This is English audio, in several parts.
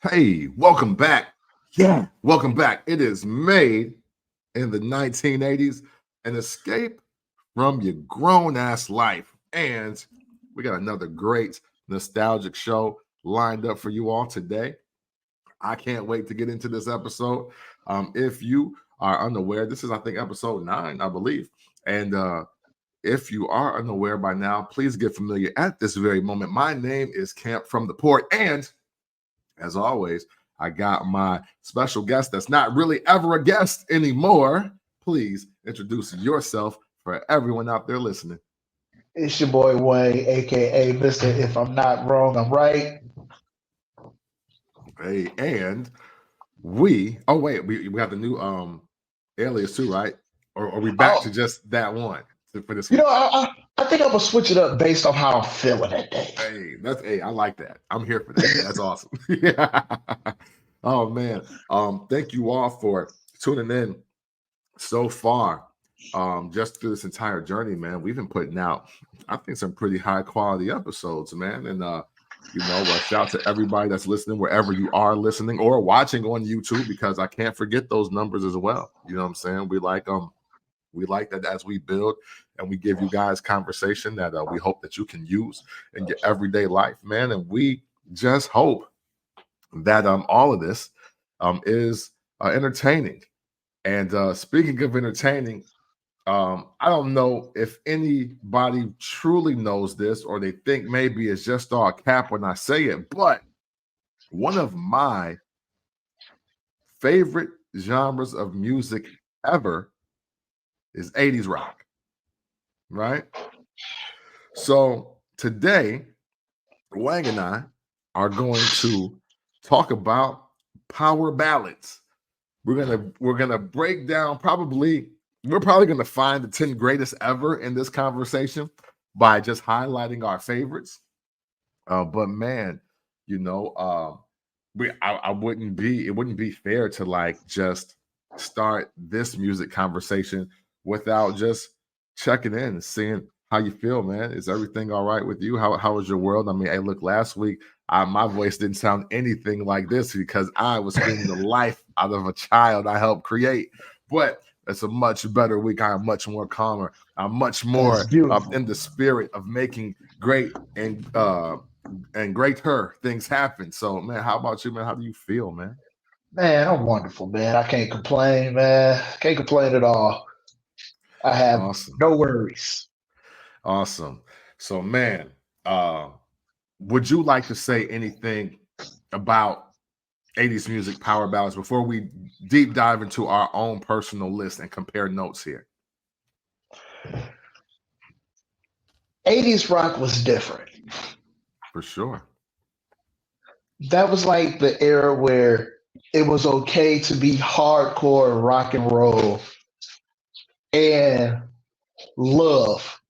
Hey, welcome back. Yeah, welcome back. It is made in the 1980s, an escape from your grown ass life. And we got another great nostalgic show lined up for you all today. I can't wait to get into this episode. If you are unaware, this is, I think, episode 9, I believe. And if you are unaware by now, please get familiar at this very moment. My name is Camp from the Port. And as always, I got my special guest that's not really ever a guest anymore. Please introduce yourself for everyone out there listening. It's your boy Wayne, aka Mister. If I'm not wrong, I'm right. Hey, and we have the new alias too, right? Or are we back to Oh, just that one for this you one? know, I think I'm gonna switch it up based on how I'm feeling that day. I like that. I'm here for that. That's awesome. Yeah. Oh man. Thank you all for tuning in so far. Just through this entire journey, man, we've been putting out, I think, some pretty high quality episodes, man. And shout out to everybody that's listening wherever you are listening or watching on YouTube, because I can't forget those numbers as well. You know what I'm saying? We like that as we build and we give you guys conversation that we hope that you can use in your everyday life, man. And we just hope that all of this is entertaining. And speaking of entertaining, I don't know if anybody truly knows this or they think maybe it's just all cap when I say it, but one of my favorite genres of music ever is 80s rock, right? So today, Wang and I are going to talk about power ballads. We're gonna break down we're probably gonna find the 10 greatest ever in this conversation by just highlighting our favorites. But man, you know, I wouldn't be it wouldn't be fair to like just start this music conversation without just checking in and seeing how you feel, man. Is everything all right with you? How was your world? I mean, hey, look, last week my voice didn't sound anything like this because I was screaming the life out of a child I helped create. But it's a much better week. I am much more calmer. I'm much That's more beautiful, in the spirit of making great and greater things happen. So, man, how about you, man? How do you feel, man? man. I'm wonderful, man. I can't complain, man. Can't complain at all. I have Awesome. no worries. Awesome. So, man, uh, would you like to say anything about 80s music power ballads before we deep dive into our own personal list and compare notes here? 80s rock was different. For sure. That was like the era where it was okay to be hardcore rock and roll and love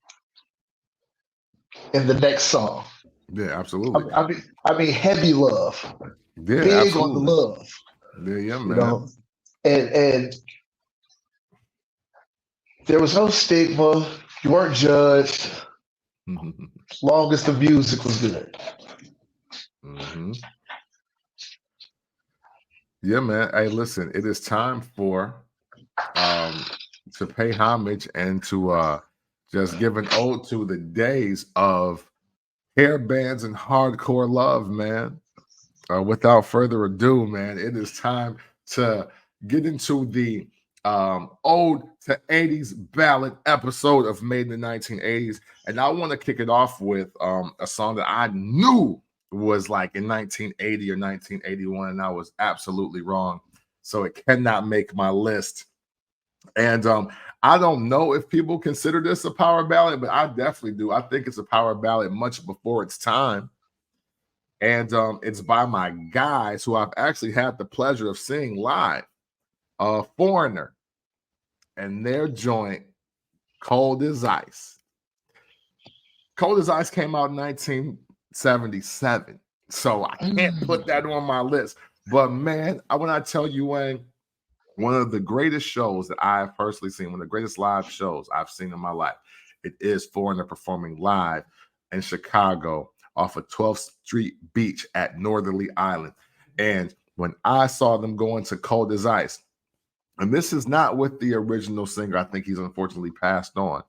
in the next song. Yeah, I, absolutely. I mean, I mean, heavy love, Yeah, big on the absolutely. love, Yeah, you man. know. And there was no stigma. You weren't judged. As long as the music was good. hmm Yeah, man. Hey, listen, it is time for um to pay homage and to just give an ode to the days of hair bands and hardcore love, man. Without further ado, man, it is time to get into the ode to 80s ballad episode of Made in the 1980s. And I want to kick it off with a song that I knew was like in 1980 or 1981, and I was absolutely wrong. So it cannot make my list. And I don't know if people consider this a power ballad, but I definitely do. I think it's a power ballad much before its time. And it's by my guys who I've actually had the pleasure of seeing live, Foreigner, and their joint, Cold as Ice. Cold as Ice came out in 1977. So I can't put that Mm. on my list. But man, when I tell you, Wayne, one of the greatest shows that I've personally seen, one of the greatest live shows I've seen in my life, it is Foreigner performing live in Chicago off of 12th Street Beach at Northerly Island. And when I saw them go into Cold as Ice, and this is not with the original singer, I think he's unfortunately passed on.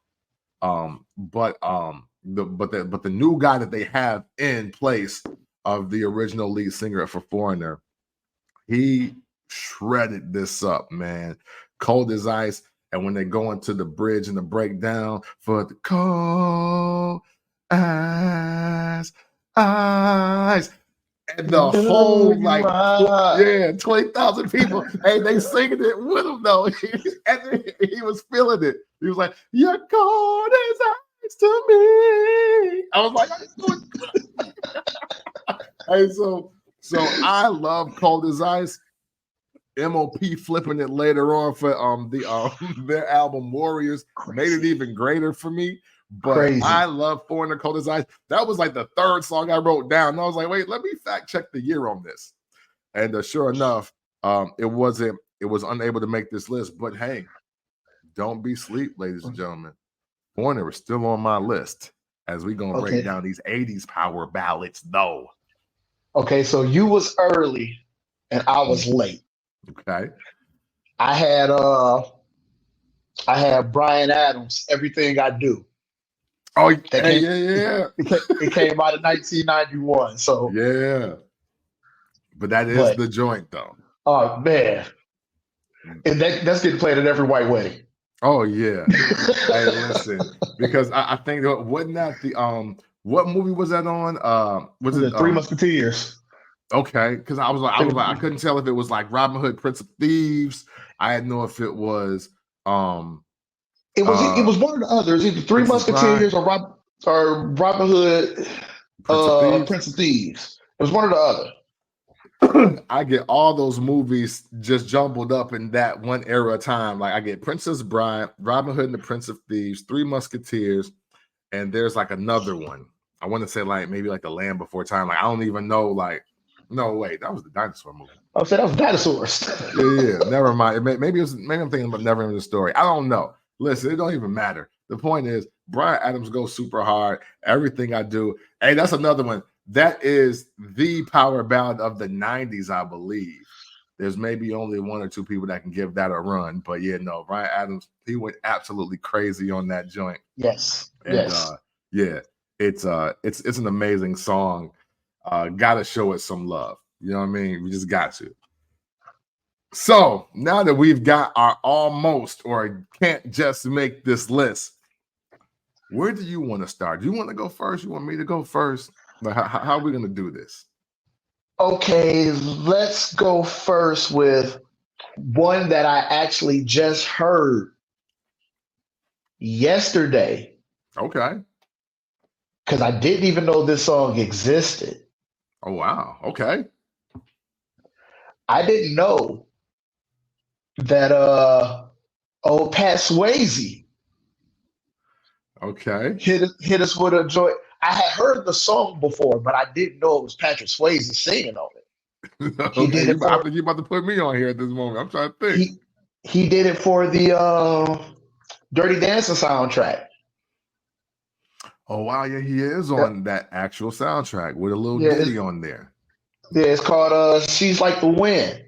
But the new guy that they have in place of the original lead singer for Foreigner, he shredded this up, man. Cold as Ice. And when they go into the bridge and the breakdown for the cold as ice, and the whole 20,000 people, hey, they singing it with him though. And he was feeling it. He was like, "You're cold as ice to me." I was like, hey, so I love Cold as Ice. MOP flipping it later on for their album Warriors made it even greater for me. But I love Foreigner Cold as Ice. That was like the third song I wrote down. And I was like, wait, let me fact check the year on this. And sure enough, it was unable to make this list. But hey, don't be asleep, ladies and gentlemen. Foreigner is still on my list as we gonna break down these 80s power ballads, though. Okay, so you was early and I was late. Okay. I had Bryan Adams, Everything I Do. Oh, yeah. It came out in 1991. So yeah. But that is the joint, though. Oh man. And that's getting played at every white wedding. Oh yeah. Hey, listen, because I think wasn't that the what movie was that on? Was it Three Musketeers? Okay, because I was like, I couldn't tell if it was like Robin Hood, Prince of Thieves. I didn't know if it was it was one of the others, either Three Musketeers or Robin Hood, Prince of Thieves. It was one or the other. I get all those movies just jumbled up in that one era of time. Like I get Princess Bride, Robin Hood and the Prince of Thieves, Three Musketeers, and there's like another one. I want to say like maybe like The Land Before Time. Like I don't even know. Like no, wait, that was the dinosaur movie. I said that was dinosaurs. yeah. Never mind. Maybe I'm thinking about Never Ending Story. I don't know. Listen, it don't even matter. The point is, Bryan Adams goes super hard. Everything I Do. Hey, that's another one. That is the power ballad of the 90s, I believe. There's maybe only one or two people that can give that a run. But yeah, no, Bryan Adams, he went absolutely crazy on that joint. Yes. And yeah, it's an amazing song. Gotta show it some love. You know what I mean? We just got to. So now that we've got our almost or can't just make this list, where do you want to start? Do you want to go first? You want me to go first? Like, how are we going to do this? Okay, let's go first with one that I actually just heard yesterday. Okay. Because I didn't even know this song existed. Oh, wow. Okay. I didn't know that old Pat Swayze hit us with a joint. I had heard the song before, but I didn't know it was Patrick Swayze singing on it. Okay, you about to put me on here at this moment. I'm trying to think. He did it for the Dirty Dancing soundtrack. Oh wow, yeah, he is on that actual soundtrack with a little ditty on there. Yeah, it's called "She's Like the Wind."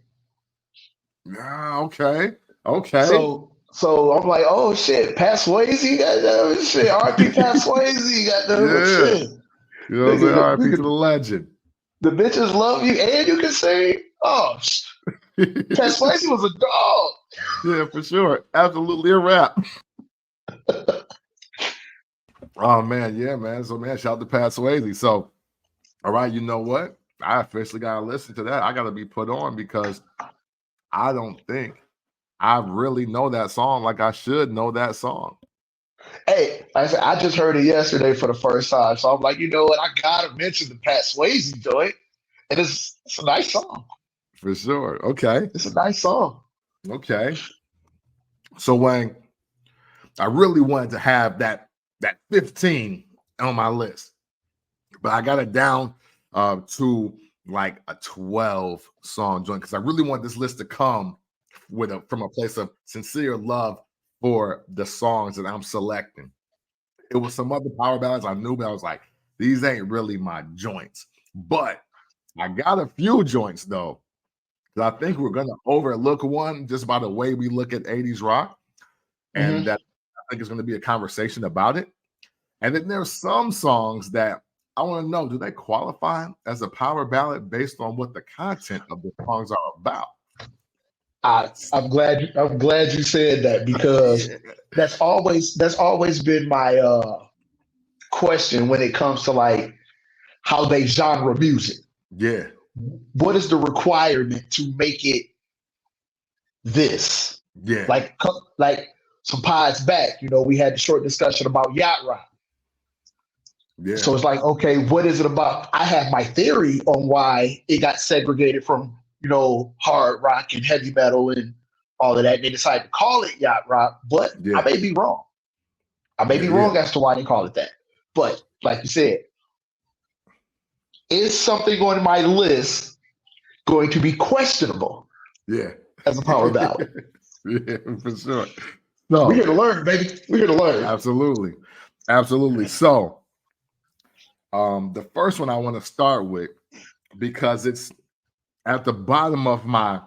Yeah, okay. So I'm like, oh shit, Pat Swayze got that shit. R.I.P. Pat Swayze got that shit. You know what I'm saying? R.I.P. to the legend. The bitches love you and you can sing. Oh, Pat Swayze was a dog. Yeah, for sure. Absolutely a rap. Oh man, yeah, man. So man, shout out to Pat Swayze. So, all right, you know what? I officially gotta listen to that. I gotta be put on because I don't think I really know that song like I should know that song. Hey, I just heard it yesterday for the first time. So I'm like, you know what? I gotta mention the Pat Swayze joint. And it's a nice song. For sure. Okay. It's a nice song. Okay. So Wang, I really wanted to have that 15 on my list, but I got it down to like a 12 song joint because I really want this list to come from a place of sincere love for the songs that I'm selecting. It was some other power ballads I knew, but I was like, these ain't really my joints. But I got a few joints though. 'Cause I think we're gonna overlook one just by the way we look at 80s rock, and Mhm. that I think is gonna be a conversation about it. And then there's some songs that I want to know, do they qualify as a power ballad based on what the content of the songs are about? I'm glad you said that because Yeah, that's always been my question when it comes to like how they genre music. yeah, What is the requirement to make it this? yeah, Like some pods back, we had the short discussion about yacht rock. yeah, So it's like, okay, what is it about? I have my theory on why it got segregated from, hard rock and heavy metal and all of that. And they decided to call it yacht rock, but I yeah, may be wrong. I may yeah, be yeah, wrong as to why they call it that. But like you said, is something on my list going to be questionable yeah. as a power ballad? Yeah, for sure. We're here So to learn, baby. We're here to learn. absolutely, absolutely. So the first one I want to start with because it's at the bottom of my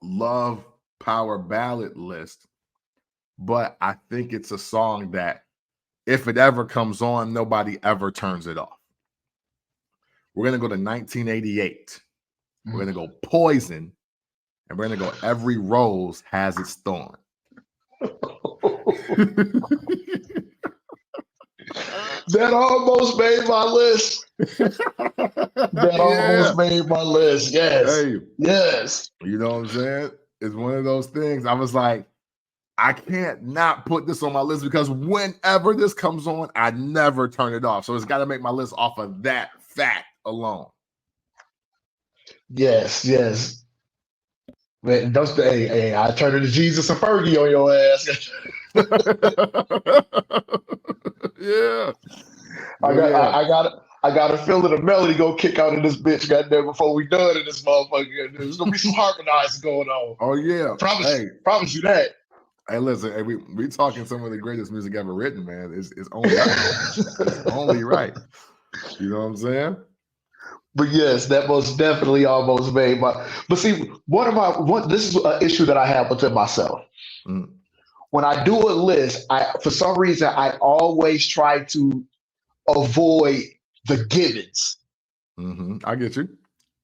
love power ballad list, but I think it's a song that if it ever comes on, nobody ever turns it off. We're gonna go to 1988. We're gonna go Poison, and we're gonna go Every Rose Has Its Thorn. That almost made my list. That Yeah. almost made my list. Yes. Hey, Yes. you know what I'm saying? It's one of those things. I was like, I can't not put this on my list because whenever this comes on, I never turn it off. So it's got to make my list off of that fact alone. Yes. Yes. Man, hey, I turned into Jesus and Fergie on your ass. Yeah. I Oh, got yeah. I got a feeling a melody gonna kick out in this bitch goddamn before we done in this motherfucker. There's gonna be some harmonizing going on. Oh, yeah. Hey, Promise you that. hey, listen, hey, we talking some of the greatest music ever written, man. It's only right. It's only right. You know what I'm saying? But yes, that most definitely almost made my. But see, this is an issue that I have within myself. Mm, When I do a list, for some reason I always try to avoid the givens. I get you.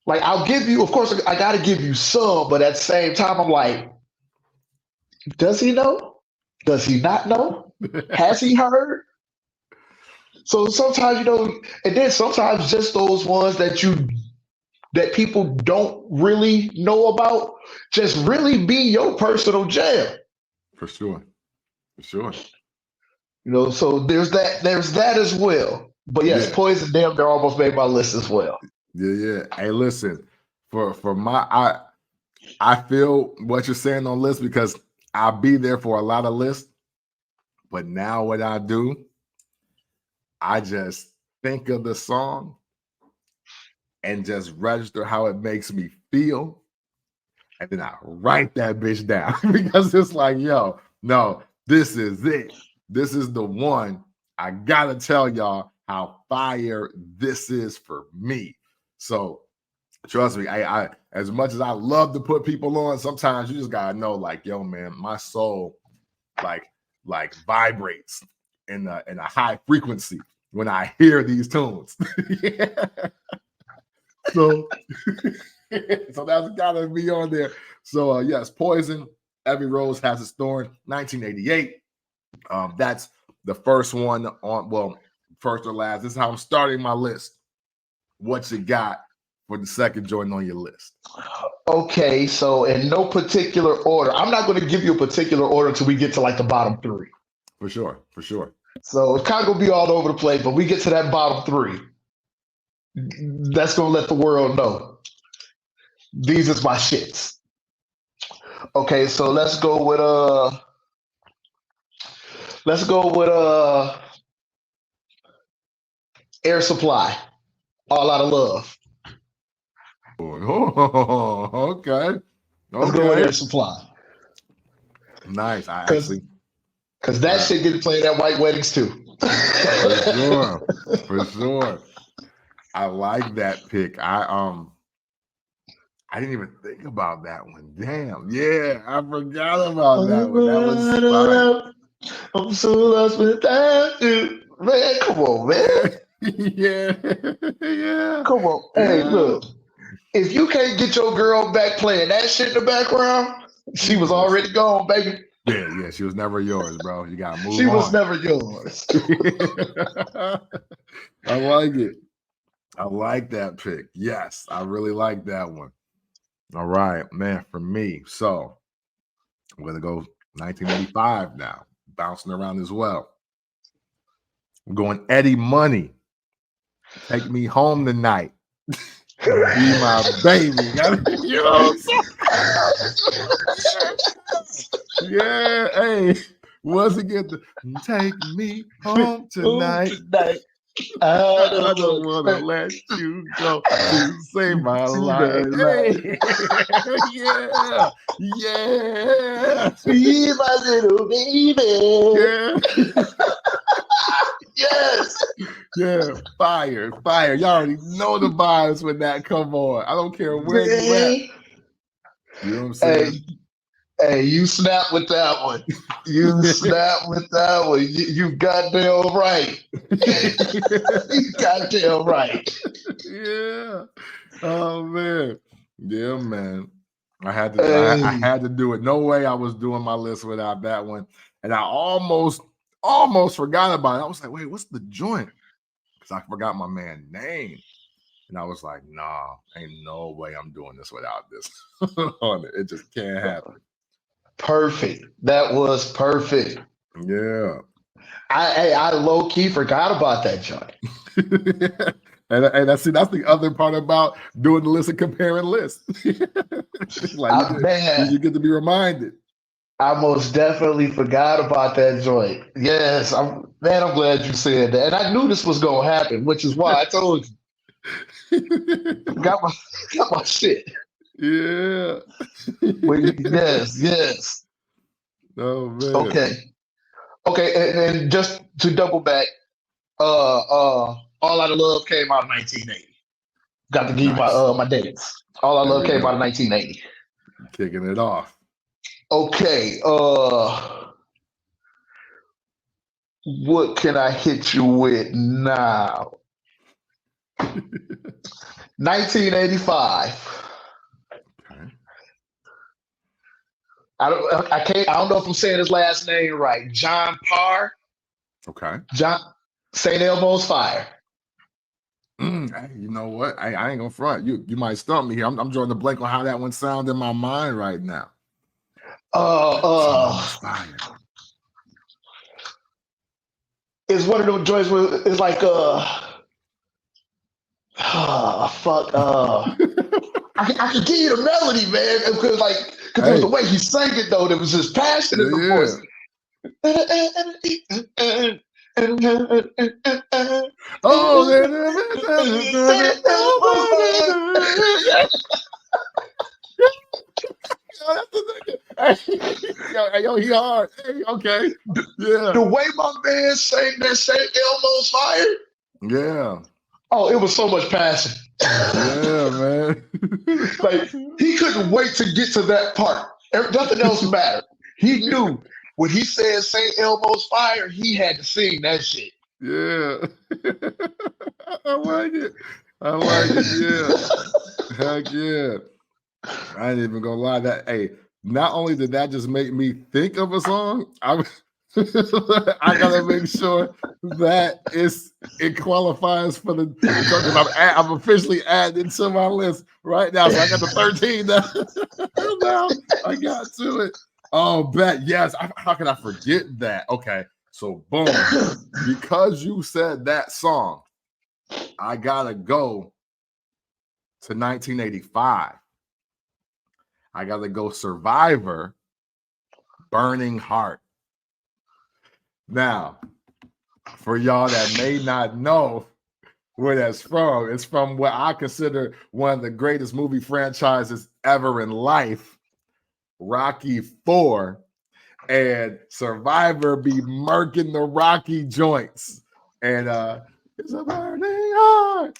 Like I'll give you, of course, I got to give you some, but at the same time, I'm like, does he know? Does he not know? Has he heard? So sometimes, and then sometimes just those ones that people don't really know about, just really be your personal jam. For sure. For sure. So there's that as well. But yes, Yeah. Poison Damn, they're almost made my list as well. Yeah, yeah. Hey, listen, for I feel what you're saying on lists because I'll be there for a lot of lists, but now what I do, I just think of the song and just register how it makes me feel, and then I write that bitch down because it's like, yo, no, this is it. This is the one. I gotta tell y'all how fire this is for me. So trust me, I as much as I love to put people on, sometimes you just gotta know, like, yo, man, my soul like vibrates in a high frequency when I hear these tunes. Yeah. So so that's gotta be on there. So yes, Poison, Every Rose Has Its Thorn, 1988. That's the first one on, well, first or last. This is how I'm starting my list. What you got for the second joint on your list? Okay, so in no particular order, I'm not going to give you a particular order until we get to like the bottom three. For sure, for sure. So it's kind of going to be all over the place, but we get to that bottom three. That's going to let the world know. These is my shits. Okay, so let's go with Air Supply. All Out of Love. Oh, okay. Let's go with Air Supply. Nice. I actually because that shit gets played at white weddings too. For sure. For sure. I like that pick. I didn't even think about that one. Damn. Yeah, I forgot about that one. That was fire. I'm so lost without you. Man, come on, Yeah. man. Yeah. Yeah. Come on. Hey, Yeah. look. If you can't get your girl back playing that shit in the background, she was already gone, baby. Yeah. She was never yours, bro. You gotta move She was on. never yours. I like it. I like that pick. Yes, I really like that one. All right, man, for me. So I'm gonna go 1985 now, bouncing around as well. I'm going Eddie Money. Take me home tonight. Be my baby. You know what I'm saying? Yeah. Hey, once again, take me home tonight. I I don't don't want to want let you go to save my life. to Hey, yeah, yeah, be my little baby. yeah, Yes. yeah. Fire. Y'all already know the vibes when that come on. I don't care where you at. Man. You know what I'm Hey, saying? hey, you snap with that one. You snap with that one. You goddamn right. You goddamn right. Yeah. Oh man. Yeah, man. I Hey, had to do it. No way I was doing my list without that one. And I almost forgot about it. I was like, wait, what's the joint? Because I forgot my man's name. And I was like, nah, ain't no way I'm doing this without this on it. It just can't happen. perfect. That was perfect. Yeah. I low key forgot about that joint. And that's the other part about doing the list and comparing lists. Like Man, you get to be reminded. I most definitely forgot about that joint. Yes, I'm glad you said that. And I knew this was gonna happen, which is why I told you. Got my shit. Yeah. Yes. Oh man. Okay. Okay, and just to double back, All Out of Love came out in 1980. Got to give you Nice. my dates. All Out of There Love we came go. out in 1980. Kicking it off. Okay, what can I hit you with now? 1985. Okay. I don't know if I'm saying his last name right. John Parr. Okay. John St. Elmo's Fire. Hey, you know what? I ain't gonna front. You might stump me here. I'm drawing the blank on how that one sounds in my mind right now. St. Elmo's Fire. It's one of those joints where it's like fuck I could give you the melody, man, because it was the way he sang it though. There was this passion in the voice. Oh, yo, he hard. Hey, okay. Yeah. The way my man sang that St. Elmo's Fire. Yeah. Oh, it was so much passion. Yeah, man. Like he couldn't wait to get to that part. Nothing else mattered. He knew when he said St. Elmo's Fire, he had to sing that shit. Yeah. I like it. Yeah. Heck yeah. I ain't even gonna lie. That not only did that just make me think of a song, I gotta make sure that it qualifies for the because I'm officially adding to my list right now. So I got the 13 now. Now I got to it. Oh, bet yes. How can I forget that? Okay, so boom, because you said that song, I gotta go to 1985. I got to go Survivor, Burning Heart. Now, for y'all that may not know where that's from, it's from what I consider one of the greatest movie franchises ever in life, Rocky IV, and Survivor be murking the Rocky joints. And it's a burning heart.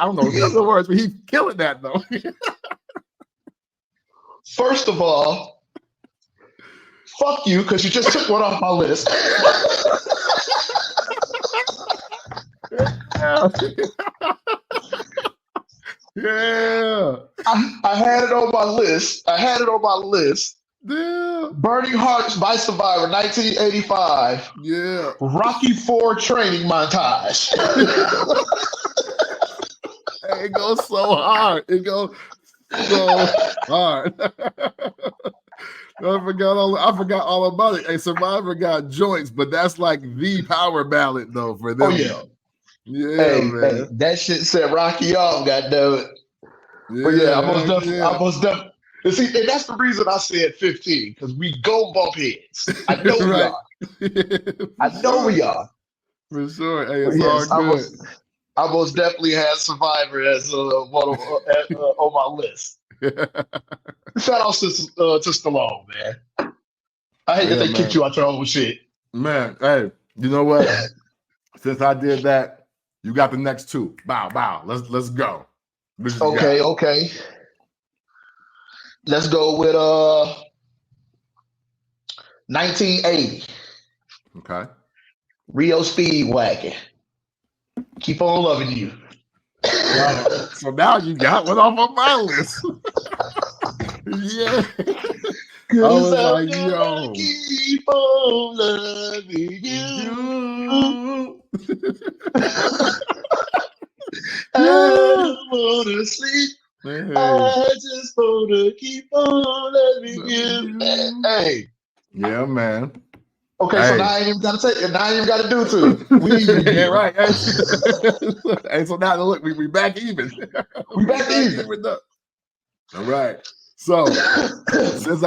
don't know the other words, but he's killing that though. First of all, fuck you, because you just took one off my list. Yeah. I had it on my list. Yeah. Burning Hearts by Survivor, 1985. Yeah. Rocky IV training montage. It goes so hard. It goes so hard. I forgot all about it. Hey, Survivor got joints, but that's like the power ballad though for them. Oh yeah. Though. Yeah, hey, man. Hey, that shit set Rocky off, goddammit. Yeah, but yeah, I most definitely. And see, and that's the reason I said 15, because we go bump heads. I know we right. are. I know we are. For sure. Hey, it's all good. I most definitely had Survivor as one of, on my list. Shout out to Stallone, man. I hate that they kicked you out your own shit. Man, hey, you know what? Since I did that, you got the next two. Bow. Let's go. Okay. Let's go with 1980. Okay. Rio Speedwagon. Keep on loving you. So now you got one off of my list. Yeah. I was like, yo. Keep on loving you. I don't want to sleep. Hey. I just want to keep on loving you. Hey. Yeah, man. Okay, so now I ain't even got to take it. Now I ain't even got to do two. Yeah, right. Hey, so now look, we back even. We back even. All right. So since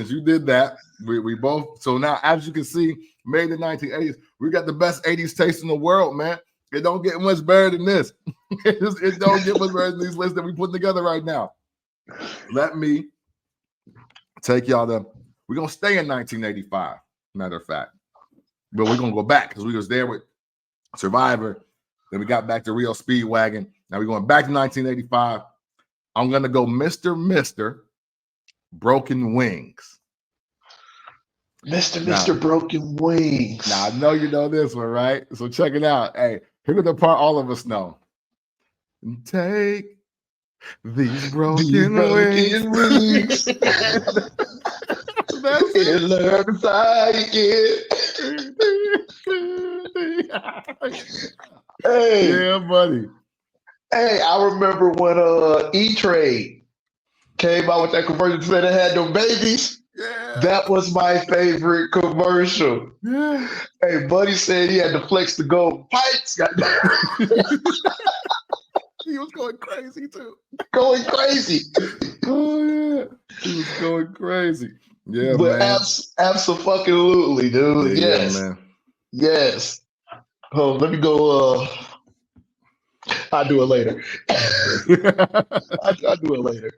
you did that, we both. So now, as you can see, made in the 1980s, we got the best 80s taste in the world, man. It don't get much better than this. It don't get much better than these lists that we putting together right now. Let me take y'all to. We're gonna stay in 1985. Matter of fact, but we're gonna go back because we was there with Survivor. Then we got back to Rio Speedwagon. Now we're going back to 1985. I'm gonna go Mr. Broken Wings. Mr. Broken Wings. Now I know you know this one, right? So check it out. Hey, here's the part all of us know. Take these broken wings. That's it. Learn to fly again. Hey. Yeah, buddy. Hey, I remember when E-Trade came out with that commercial that it had them babies. Yeah. That was my favorite commercial. Yeah. Hey, buddy said he had to flex the gold pipes. He was going crazy too. Going crazy. Oh yeah, he was going crazy. Yeah, but man. Absolutely, dude. Yeah, yes, man. Yes. Oh, let me go. I'll do it later. I'll do it later.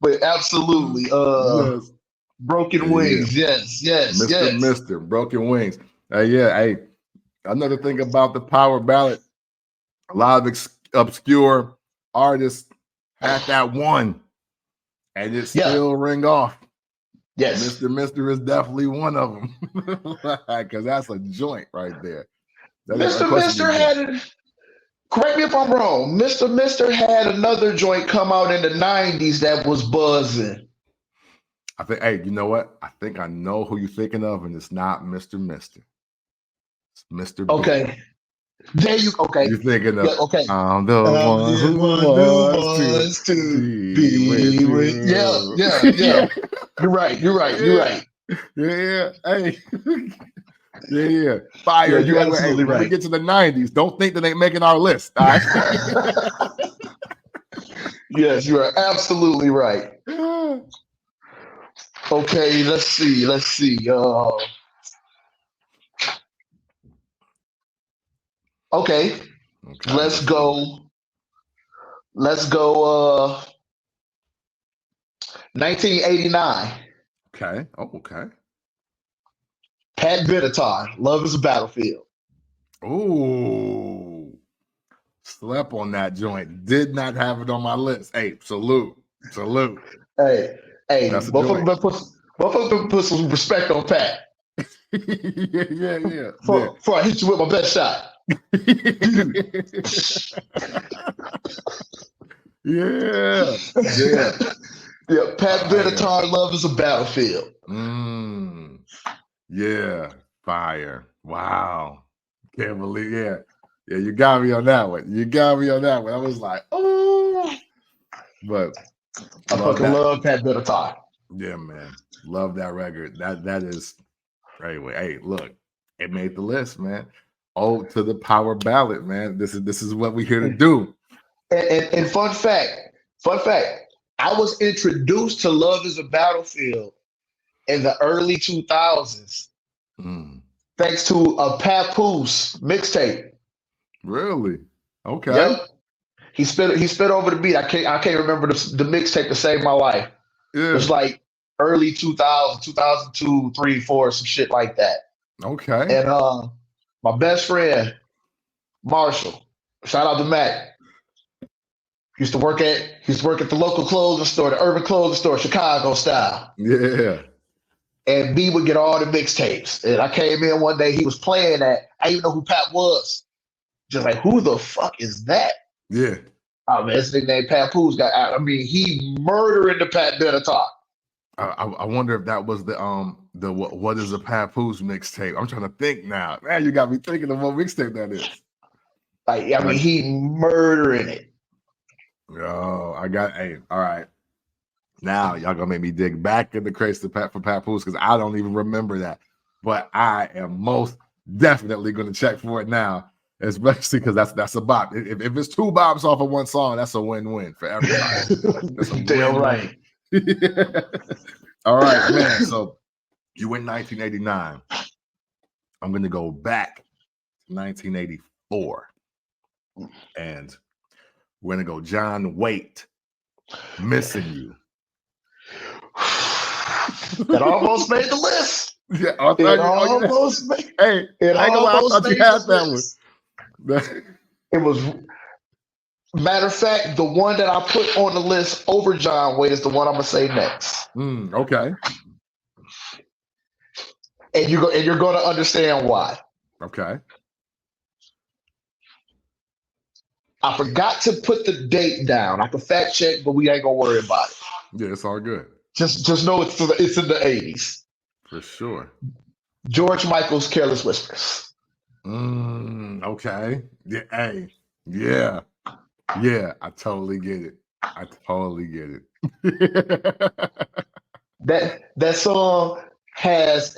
But absolutely, yes. Broken Wings. Yes. Mr. Broken Wings. Hey, another thing about the Power Ballad, a lot of obscure artists had that one, and it still ring off. Yes. Mr. is definitely one of them, because that's a joint right there. Mr. had, correct me if I'm wrong, Mr. had another joint come out in the 90s that was buzzing. I think, hey, you know what? I think I know who you're thinking of, and it's not Mr. It's Mr. Okay. B. There you okay. You're thinking of okay. I'm the one who wants to be with you. Yeah. You're right. Yeah. Hey. Yeah. Fire. You're absolutely right. When we get to the 90s, don't think that ain't making our list. All right? Yes, you are absolutely right. Okay, let's see. Okay. Let's go. 1989. Okay. Oh, okay. Pat Benatar, Love is a Battlefield. Ooh, slept on that joint. Did not have it on my list. Hey, salute. Hey, That's a motherfucker joint. better put some respect on Pat. yeah. Before I hit you with my best shot. yeah. Yeah, Pat Benatar, Yeah. Love is a Battlefield. Yeah, fire. Wow. Can't believe, yeah, you got me on that one. I was like, oh, but I fucking love Pat Benatar. Yeah, man. Love that record. That is, anyway, hey, look, it made the list, man. Oh, to the Power Ballad, man. This is what we're here to do. And fun fact, I was introduced to Love is a Battlefield in the early 2000s thanks to a Papoose mixtape. Really? Okay. Yep. He spit over the beat. I can't remember the mixtape to save my life. Yeah. It was like early 2000, 2002, 3, 4, some shit like that. Okay. And my best friend, Marshall, shout out to Mac. He used to work at the local clothing store, the urban clothing store, Chicago style. Yeah. And B would get all the mixtapes. And I came in one day, he was playing that. I didn't even know who Pat was. Just like, who the fuck is that? Yeah. Oh man, this nigga named Papoose got out. I mean, he murdering the Pat Benatar. I wonder if that was the what is a Papoose mixtape? I'm trying to think now. Man, you got me thinking of what mixtape that is. Like, I mean, he murdering it. Oh, hey, all right. Now y'all gonna make me dig back in the crates for Papoose because I don't even remember that. But I am most definitely gonna check for it now, especially because that's a bop. If it's 2 bops off of one song, that's a win-win for everybody. That's a damn right. All right, man. So you went 1989. I'm gonna go back to 1984, and we're gonna go John Waite, Missing You. That almost made the list. Yeah, it almost made. Hey, I thought you had that one. It was. Matter of fact, the one that I put on the list over John Waite is the one I'm gonna say next. Okay. And you're gonna understand why. Okay. I forgot to put the date down. I can fact check, but we ain't gonna worry about it. Yeah, it's all good. Just know it's in the 80s. For sure. George Michael's Careless Whispers. Okay. Yeah. Hey. Yeah. Yeah. I totally get it. That song has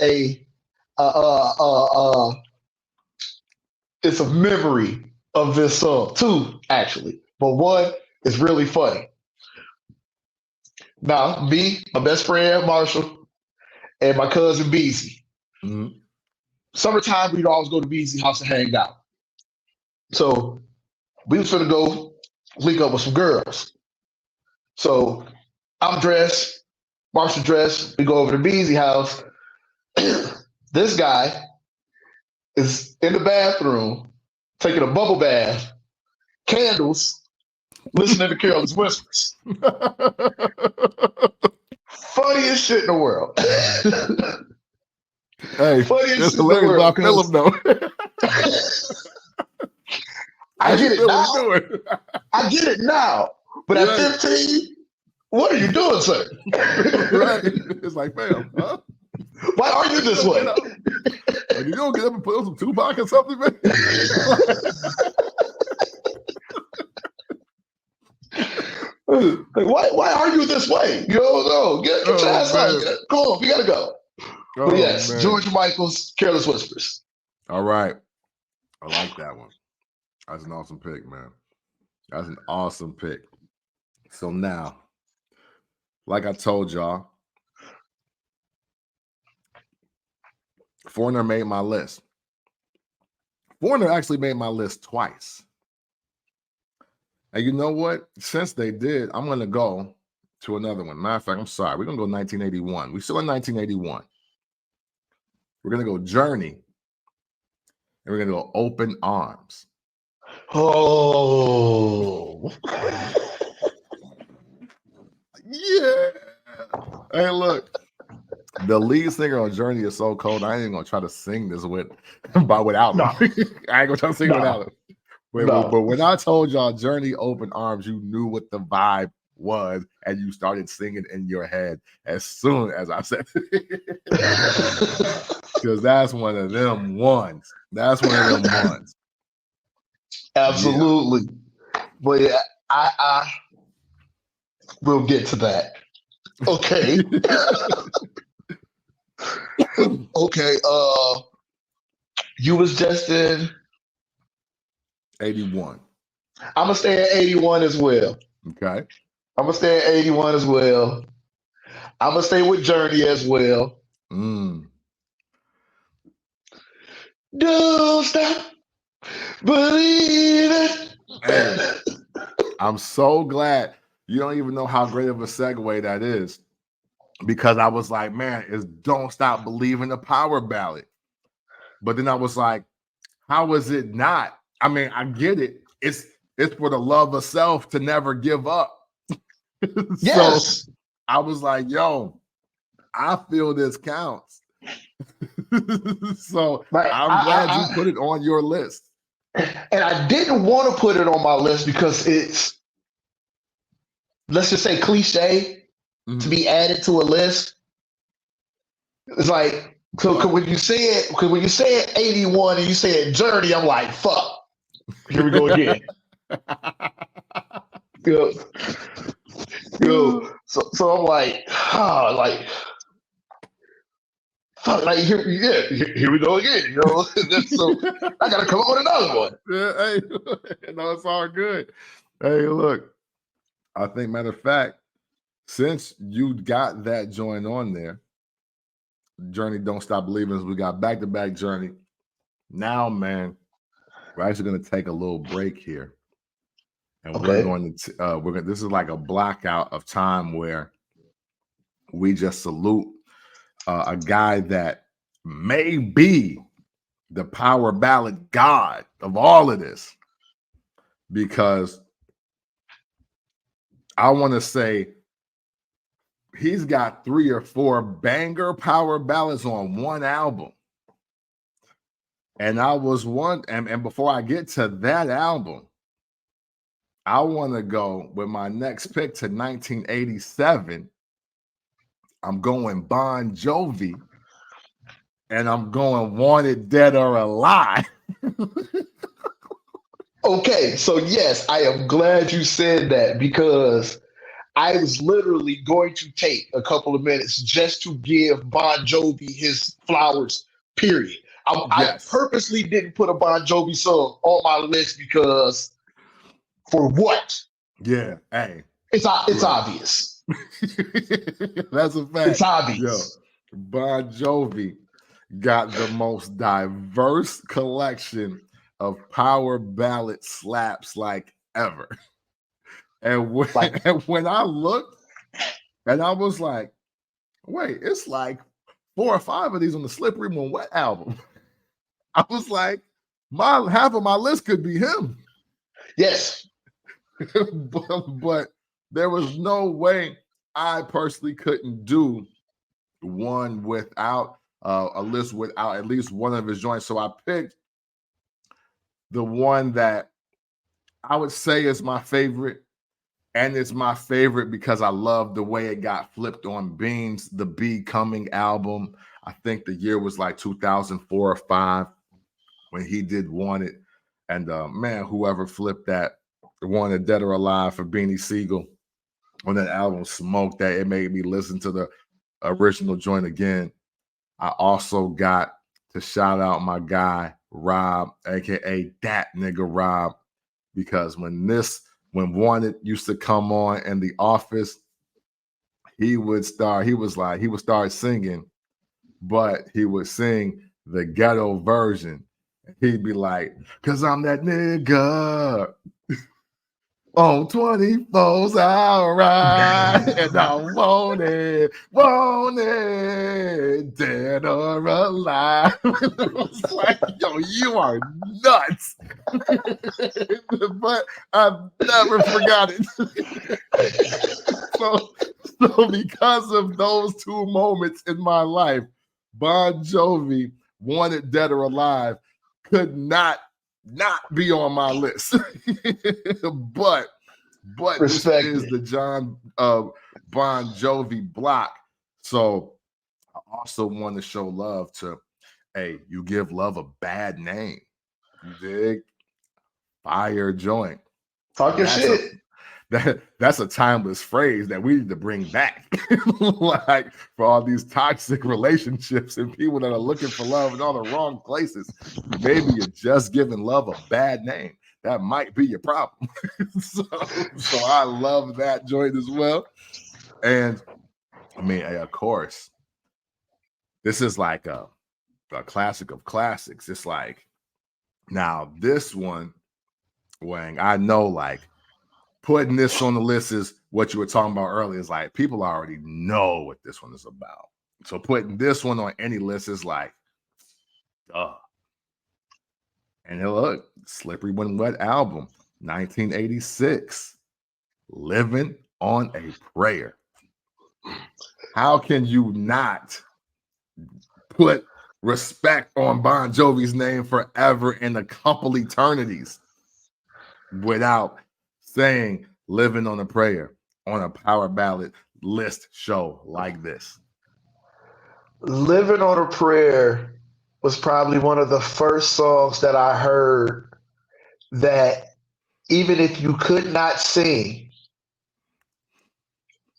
it's a memory of this song, 2 actually, but 1 is really funny. Now, me, my best friend Marshall, and my cousin Beezy. Summertime, we'd always go to Beezy's house and hang out. So we was gonna go link up with some girls. So I'm dressed, Marshall dressed. We go over to Beezy's house. This guy is in the bathroom taking a bubble bath, candles, listening to Careless Whispers. Funniest shit in the world. Hey, funniest shit in the world. Philip, though. I get it now. I get it now. But at 15, what are you doing, sir? Right. It's like, fam, huh? Why are you this way? Like, you don't get up and put on some Tupac or something, man? Like, why are you this way? You don't know. Get your ass out. Come on, we gotta go. But yes, man. George Michael's Careless Whispers. All right. I like that one. That's an awesome pick, man. That's an awesome pick. So now, like I told y'all, Foreigner made my list. Foreigner actually made my list twice. And you know what? Since they did, I'm going to go to another one. Matter of fact, I'm sorry. We're going to go 1981. We're still in 1981. We're gonna go Journey, and we're gonna go Open Arms. Oh. Yeah. Hey, look. The lead singer on Journey is so cold. I ain't even gonna try to sing this without him. No. I ain't gonna try to sing without him. But No. when I told y'all Journey Open Arms, you knew what the vibe was, and you started singing in your head as soon as I said it. Because that's one of them ones. That's one of them ones. Absolutely. Yeah. But yeah, I will get to that. Okay. Okay. You was just in 81. I'm gonna stay at 81 as well. Okay. I'm gonna stay at 81 as well. I'm gonna stay with Journey as well. Mm. Don't stop believing. Hey, I'm so glad you don't even know how great of a segue that is. Because I was like, man, it's Don't Stop Believing the Power Ballad. But then I was like, how is it not? I mean, I get it. It's for the love of self to never give up. Yes. So I was like, yo, I feel this counts. So like, I'm glad you put it on your list. And I didn't want to put it on my list because it's, let's just say, cliche to be added to a list. It's like, so when you say it 81 and you say it Journey, I'm like, fuck. Here we go again. So I'm like, fuck, like here we go again. You know, so I gotta come up with another one. Yeah, hey, no, it's all good. Hey, look, I think, matter of fact, since you got that joint on there, Journey Don't Stop Believing, we got back-to-back Journey. Now, man, we're actually going to take a little break here. And we're going to, this is like a blackout of time where we just salute a guy that may be the power ballad god of all of this. Because I want to say he's got 3 or 4 banger power ballads on one album. And I was and before I get to that album, I want to go with my next pick to 1987. I'm going Bon Jovi, and I'm going Wanted Dead or Alive. Okay, so yes, I am glad you said that because I was literally going to take a couple of minutes just to give Bon Jovi his flowers, period. I purposely didn't put a Bon Jovi song on my list because for what? Yeah, hey. It's obvious. That's a fact. It's obvious. Yo, Bon Jovi got the most diverse collection of power ballad slaps like ever. And when I looked, and I was like, wait, it's like 4 or 5 of these on the Slippery When Wet album. I was like, half of my list could be him. Yes. but there was no way I personally couldn't do one without a list without at least one of his joints. So I picked the one that I would say is my favorite. And it's my favorite because I love the way it got flipped on Beans, the Becoming album. I think the year was like 2004 or 5 when he did Wanted. And man, whoever flipped that, Wanted Dead or Alive for Beanie Siegel on that album smoked that. It made me listen to the original joint again. I also got to shout out my guy, Rob, aka that nigga Rob, because when Wanted used to come on in The Office, he would start singing, but he would sing the ghetto version. He'd be like, "'Cause I'm that nigga." On 24's all right, and I want it, dead or alive. I was like, yo, you are nuts. But I've never forgot it. So because of those two moments in my life, Bon Jovi, Wanted Dead or Alive, could not be on my list. but Respect this is it. the Bon Jovi block. So I also want to show love to, hey, you give love a bad name. You dig? Fire joint. Talk your shit. That's a timeless phrase that we need to bring back. Like, for all these toxic relationships and people that are looking for love in all the wrong places, maybe you're just giving love a bad name. That might be your problem. so I love that joint as well. And I mean, of course, this is like a classic of classics. It's like, now this one, Wang, I know, like, putting this on the list is what you were talking about earlier. Is like, people already know what this one is about. So putting this one on any list is like, duh. And look, Slippery When Wet album, 1986, Living on a Prayer. How can you not put respect on Bon Jovi's name forever in a couple eternities without saying Living on a Prayer on a Power Ballad list show like this? Living on a Prayer was probably one of the first songs that I heard that, even if you could not sing,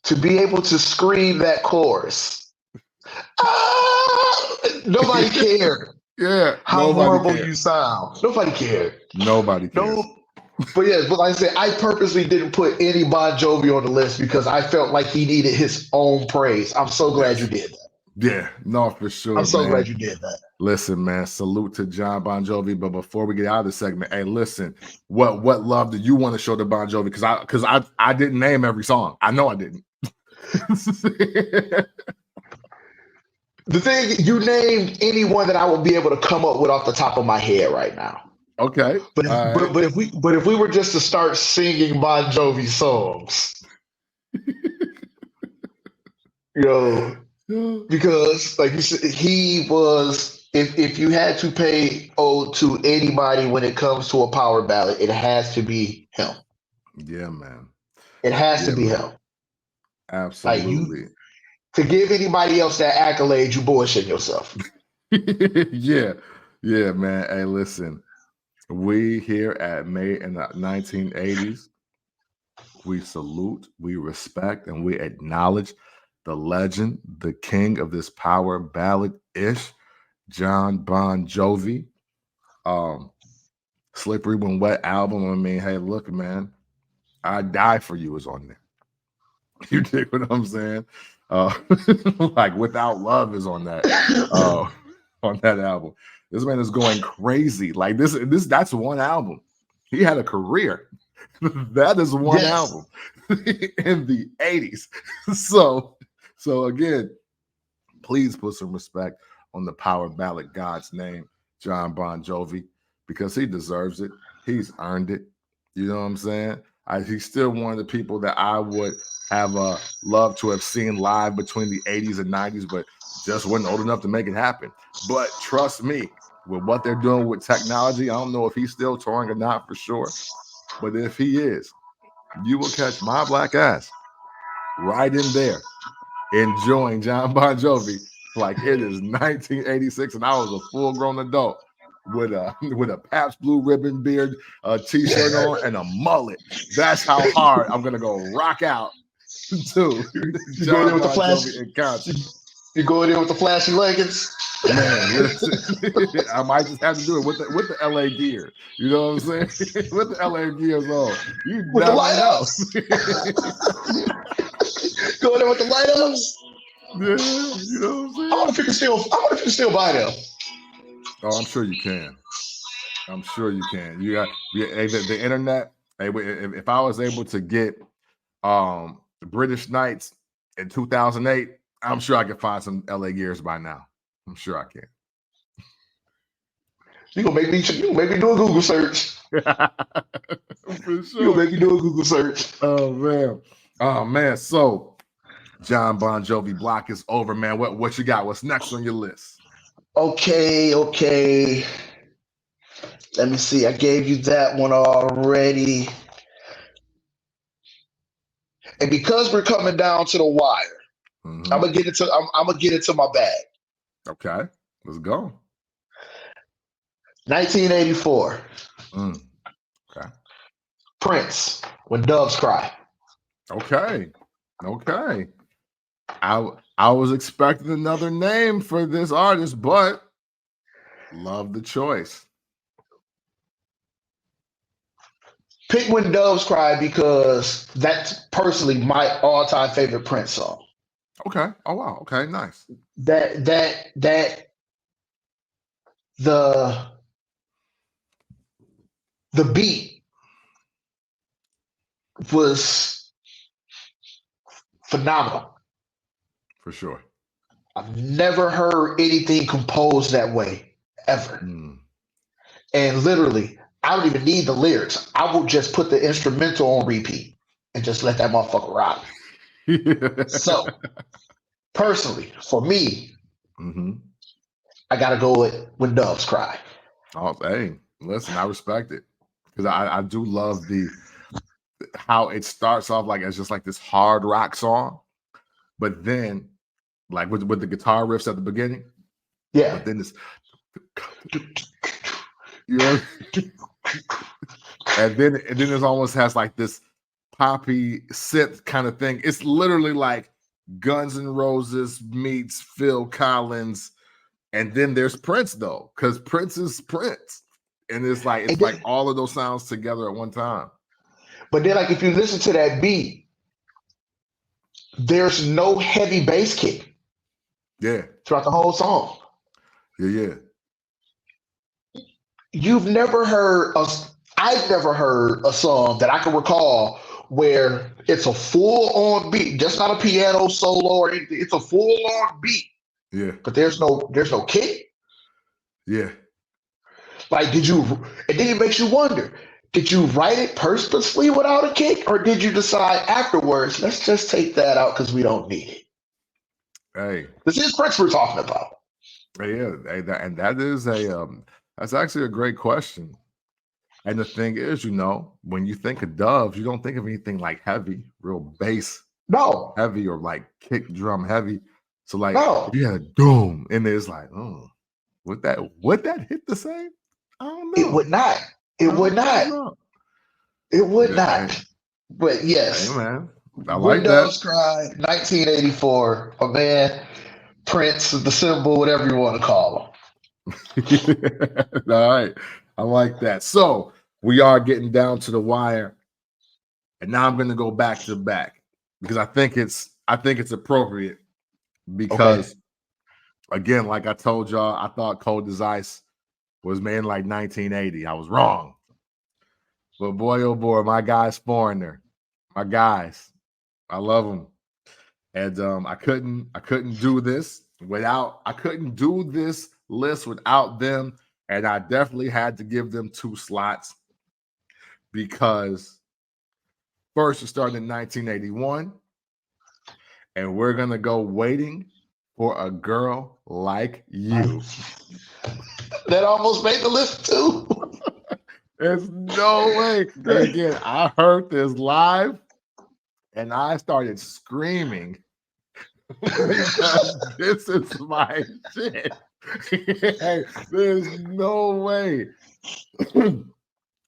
to be able to scream that chorus, nobody cared. Yeah, how horrible you sound. Nobody cared. Nobody cared. But yeah, but like I said, I purposely didn't put any Bon Jovi on the list because I felt like he needed his own praise. I'm so glad you did that. Yeah, no, for sure. I'm so glad you did that. Listen, man, salute to John Bon Jovi. But before we get out of the segment, hey, listen, what love do you want to show to Bon Jovi? Because I didn't name every song. I know I didn't. The thing, you named any one that I will be able to come up with off the top of my head right now. Okay, but if we were just to start singing Bon Jovi songs, because like you said, he was. If you had to pay ode to anybody when it comes to a power ballad, it has to be him. Yeah, man. It has to be him. Absolutely. Like, to give anybody else that accolade, you bullshit yourself. Yeah, man. Hey, listen, we here at May in the 1980s, we salute, we respect, and we acknowledge the legend, the king of this power ballad-ish, John Bon Jovi. Slippery When Wet album. I mean, hey, look, man, I Die For You is on there. You dig what I'm saying? Like Without Love is on that album. This man is going crazy. Like that's one album. He had a career. That is one album in the 80s. So again, please put some respect on the power ballad god's name, John Bon Jovi, because he deserves it. He's earned it. You know what I'm saying? He's still one of the people that I would have loved to have seen live between the 80s and 90s, but just wasn't old enough to make it happen. But trust me, with what they're doing with technology, I don't know if he's still touring or not for sure, but if he is, you will catch my black ass right in there enjoying John Bon Jovi like it is 1986 and I was a full-grown adult with a Pabst Blue Ribbon beard, a t-shirt on, and a mullet. That's how hard I'm gonna go rock out to John Bon Jovi in concert. You go in there with the flashy leggings? Man, listen, I might just have to do it with the LA gear. You know what I'm saying? With the LA gears on. You with never the know. Go in there with the light ups. Yeah, you know what I'm saying? I wonder if you can still buy them. Oh, I'm sure you can. I'm sure you can. You got the internet Hey, if I was able to get British Knights in 2008, I'm sure I could find some LA Gears by now. I'm sure I can. You gonna make me do a Google search. For You sure. gonna make me do a Google search. Oh man. So John Bon Jovi block is over, man. What you got? What's next on your list? Okay. Let me see. I gave you that one already. And because we're coming down to the wire, I'm gonna get into my bag. Okay, let's go. 1984. Okay. Prince, When Doves Cry. Okay. I was expecting another name for this artist, but love the choice. Pick When Doves Cry because that's personally my all-time favorite Prince song. Okay. Oh wow. Okay. Nice. The beat was phenomenal. For sure. I've never heard anything composed that way ever. And literally, I don't even need the lyrics. I will just put the instrumental on repeat and just let that motherfucker rock. So, personally, for me, I gotta go with When Doves Cry. Oh, hey, listen, I respect it because I do love how it starts off like as just like this hard rock song, but then like with the guitar riffs at the beginning, but then this, you know, and then it almost has like this poppy synth kind of thing. It's literally like Guns N' Roses meets Phil Collins, and then there's Prince though, because Prince is Prince, and it's like all of those sounds together at one time. But then, like if you listen to that beat, there's no heavy bass kick. Yeah. Throughout the whole song. Yeah. I've never heard a song that I can recall where it's a full-on beat, just not a piano solo or anything. It's a full-on beat. Yeah. But there's no kick. Yeah. Like, and then it makes you wonder, did you write it purposely without a kick, or did you decide afterwards, let's just take that out because we don't need it? Hey, this is Prince we're talking about. Yeah, and that is that's actually a great question. And the thing is, when you think of Doves, you don't think of anything like heavy, real bass, heavy, or like kick drum heavy. So like, if you had a doom, and it's like, would that hit the same? I don't know. It would not. It would not. It would not. But yes, hey, man. I When like Doves that. Cry, 1984. A man, Prince, the symbol, whatever you want to call him. All right, I like that. So we are getting down to the wire, and now I'm going to go back to back because I think it's appropriate because, again, like I told y'all, I thought Cold as Ice was made in like 1980. I was wrong, but boy, oh boy, my guys, Foreigner, my guys, I love them, and I couldn't do this list without them, and I definitely had to give them 2 slots because first it started in 1981, and we're gonna go Waiting for a Girl Like You. That almost made the list too. There's no way. And again, I heard this live and I started screaming because this is my shit. There's no way.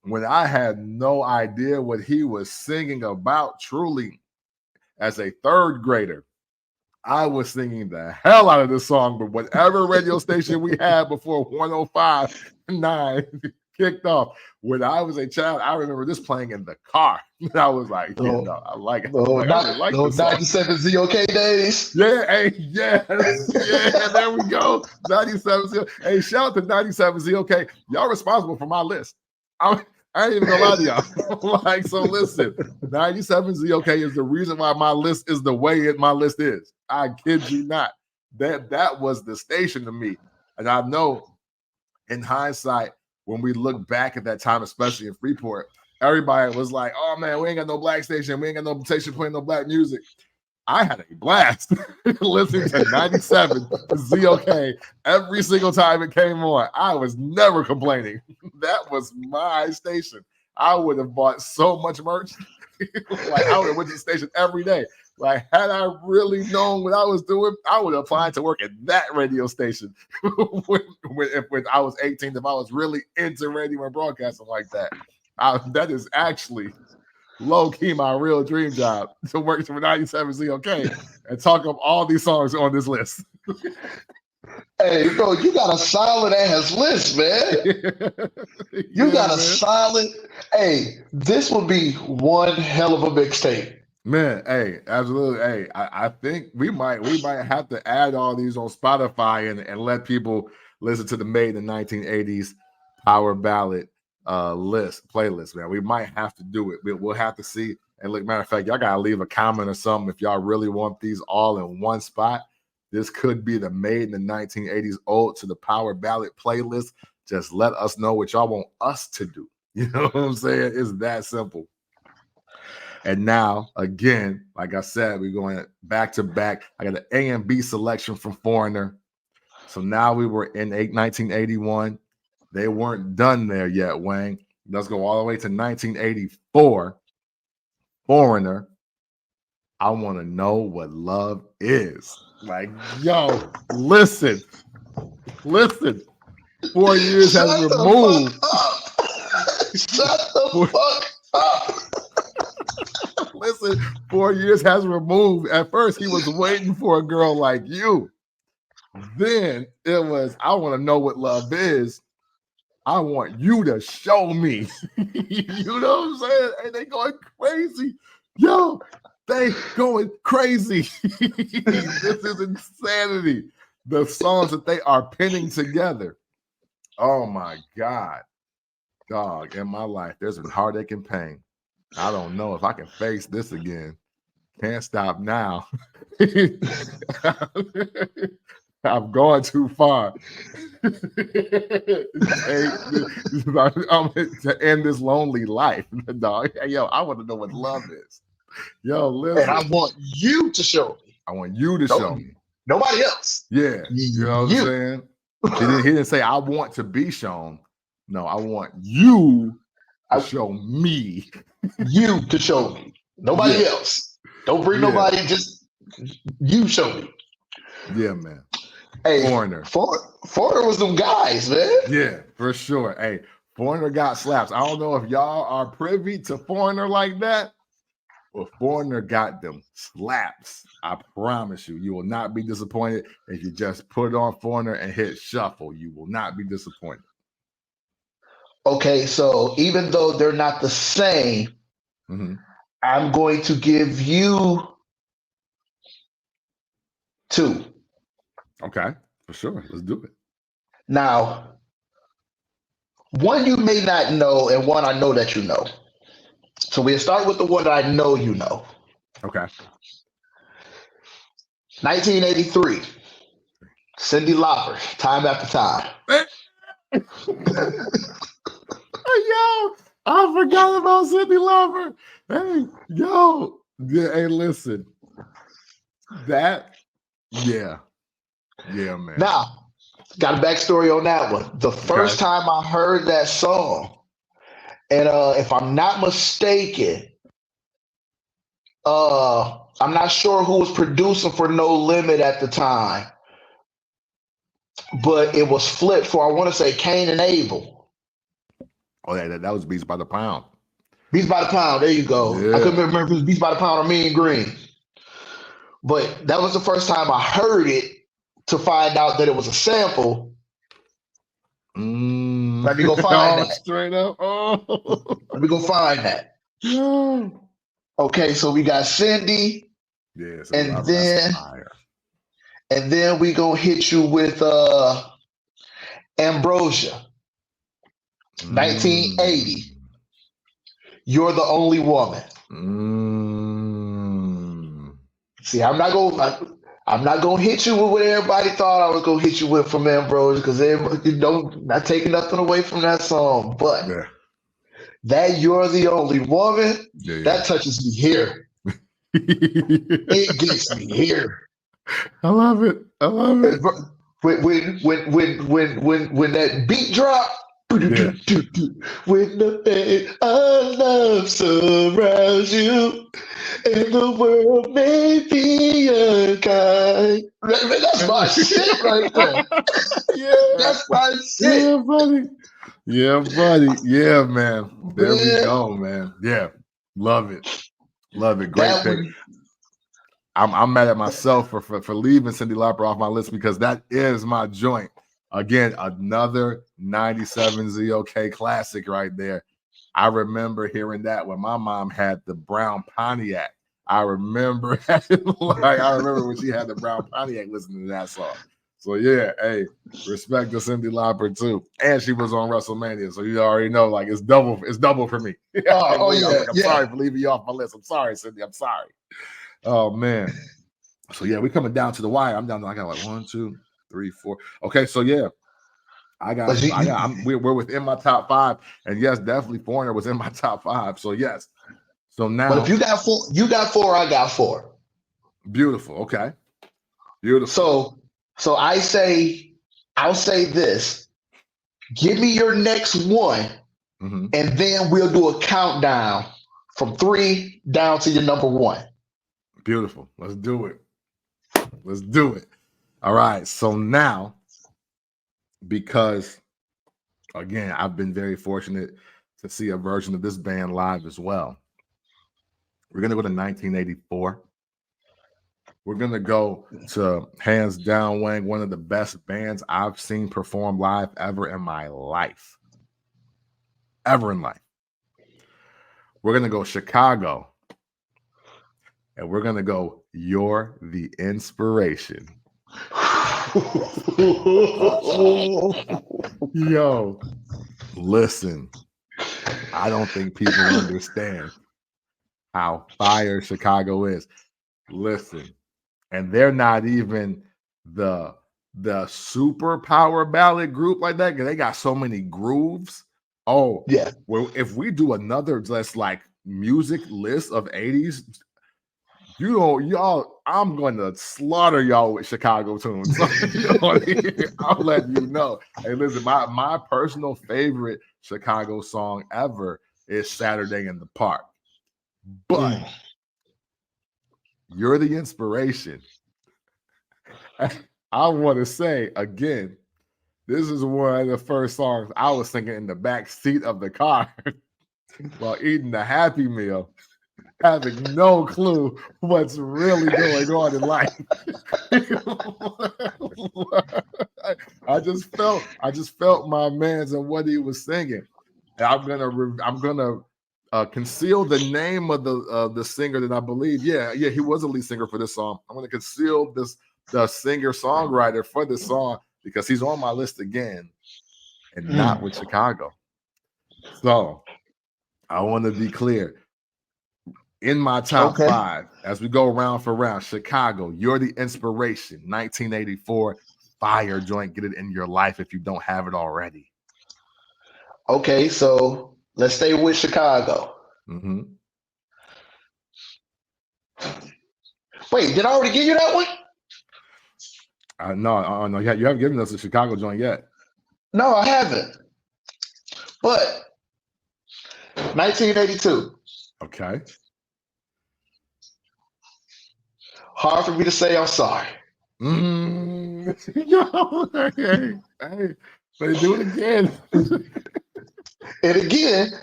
When I had no idea what he was singing about, truly, as a 3rd grader, I was singing the hell out of this song, but whatever radio station we had before 105.9 kicked off. When I was a child, I remember this playing in the car. And I was like, I like it. I like those 97 ZOK days. Yeah, hey, yes. Yeah, there we go. 97 ZOK. Hey, shout out to 97 ZOK. Y'all responsible for my list. I ain't even gonna lie to y'all. Like, so listen, 97's ZOK is the reason why my list is the way my list is. I kid you not. That was the station to me. And I know in hindsight, when we look back at that time, especially in Freeport, everybody was like, oh man, we ain't got no black station. We ain't got no station playing no black music. I had a blast listening to 97 ZOK every single time it came on. I was never complaining. That was my station. I would have bought so much merch. Like, I would have went to the station every day. Like, had I really known what I was doing, I would have applied to work at that radio station when I was 18, if I was really into radio and broadcasting like that. That is actually low-key my real dream job, to work for 97 ZOK and talk up all these songs on this list. Hey, bro, you got a solid ass list, man. You got a solid. Hey, this would be one hell of a mixtape. Man, hey, absolutely. Hey, I think we might have to add all these on Spotify and let people listen to the Made in the 1980s Power Ballad playlist, man. We might have to do it. We'll have to see. And look, matter of fact, y'all gotta leave a comment or something if y'all really want these all in one spot. This could be the Made in the 1980s ode to the Power Ballad playlist. Just let us know what y'all want us to do. You know what I'm saying? It's that simple. And now, again, like I said, we're going back to back. I got an A and B selection from Foreigner. So now we were in 1981. They weren't done there yet, Wayne. Let's go all the way to 1984. Foreigner, I want to know what love is. Like, yo, listen. 4 years has removed. Shut the fuck up. Listen, 4 years has removed. At first, he was waiting for a girl like you. Then it was, I want to know what love is. I want you to show me. You know what I'm saying? And they going crazy. Yo, they going crazy. This is insanity. The songs that they are pinning together. Oh my God. Dog, in my life, there's been heartache and pain. I don't know if I can face this again. Can't stop now. I'm going too far. To end this lonely life, dog. Hey, yo, I want to know what love is. Yo, listen. And I want you to show me. I want you to show me. Nobody else. Yeah. You know what I'm saying? He didn't say, I want to be shown. No, I want you to show me. You to show me. Nobody else. Don't bring nobody, just you show me. Yeah, man. Hey, Foreigner. Foreigner was them guys, man. Yeah, for sure. Hey, Foreigner got slaps. I don't know if y'all are privy to Foreigner like that, but Foreigner got them slaps. I promise you. You will not be disappointed if you just put on Foreigner and hit shuffle. You will not be disappointed. Okay, so even though they're not the same, I'm going to give you 2. Okay, for sure. Let's do it. Now, one you may not know, and one I know that you know. So we'll start with the one that I know you know. Okay. 1983. Cyndi Lauper, Time After Time. Yo, I forgot about Cyndi Lauper. Hey, yo. Yeah, hey, listen. That, yeah, man. Now, got a backstory on that one. The first time I heard that song, and if I'm not mistaken, I'm not sure who was producing for No Limit at the time, but it was flipped for, I want to say, Cain and Abel. Oh, that was Beats by the Pound. Beats by the Pound, there you go. Yeah. I couldn't remember if it was Beats by the Pound or Mean Green. But that was the first time I heard it to find out that it was a sample. Let me go find that. Straight up. Oh. Let me go find that. Okay, so we got Cyndi. Yeah, so and then we gonna hit you with Ambrosia. 1980. You're the Only Woman. Mm. See, I'm not gonna hit you with what everybody thought I was gonna hit you with from Ambrose, because not taking nothing away from that song, but Yeah. that You're the Only Woman, Yeah. that touches me here. It gets me here. I love it. I love it. When that beat drop, Yeah. when the pain of love surrounds you, and the world may be unkind. That's my shit right there. Yeah. That's my shit. Yeah, buddy. Yeah, buddy. Yeah, man. There we Man, go, man. Yeah. Love it. Love it. Great that pick. one. I'm mad at myself for leaving Cyndi Lauper off my list, because that is my joint. Again, another 97 ZOK classic right there. I remember hearing that when my mom had the brown Pontiac. I remember when she had the brown Pontiac listening to that song. So yeah, hey, respect to Cyndi Lauper too. And she was on WrestleMania, so you already know, like, it's double for me. I'm sorry for leaving you off my list. I'm sorry, Cyndi. I'm sorry. Oh man. So yeah, we're coming down to the wire. I got like 1, 2, 3, 4. Okay, so yeah, we're within my top 5, and yes, definitely Foreigner was in my top 5. So yes, so now. But if you got 4, I got 4. Beautiful. Okay, beautiful. So I'll say this: give me your next one, and then we'll do a countdown from 3 down to your number 1. Beautiful. Let's do it. All right. So now, because again, I've been very fortunate to see a version of this band live as well. We're going to go to 1984. We're going to go to, hands down, Wang, one of the best bands I've seen perform live ever in my life. Ever in life. We're going to go Chicago. And we're going to go You're the Inspiration. Yo, listen, I don't think people understand how fire Chicago is. Listen, and they're not even the super power ballad group like that, because they got so many grooves. Oh, yeah. Well, if we do another just like music list of 80s, y'all, I'm going to slaughter y'all with Chicago tunes. I'll let you know. Hey, listen, my personal favorite Chicago song ever is Saturday in the Park. But You're the Inspiration. I want to say again, this is one of the first songs I was singing in the back seat of the car while eating the Happy Meal, having no clue what's really going on in life. I just felt my man's and what he was singing. And I'm gonna conceal the name of the singer that I believe. Yeah, he was a lead singer for this song. I'm gonna conceal the singer songwriter for this song, because he's on my list again, and not with Chicago. So I want to be clear. In my top 5, as we go round for round, Chicago, You're the Inspiration, 1984, fire joint. Get it in your life if you don't have it already. Okay, so let's stay with Chicago. Wait, did I already give you that one? No, you haven't given us a Chicago joint yet. No, I haven't. But 1982. Okay. Hard for me to say I'm sorry. Hey, they do it again. and again,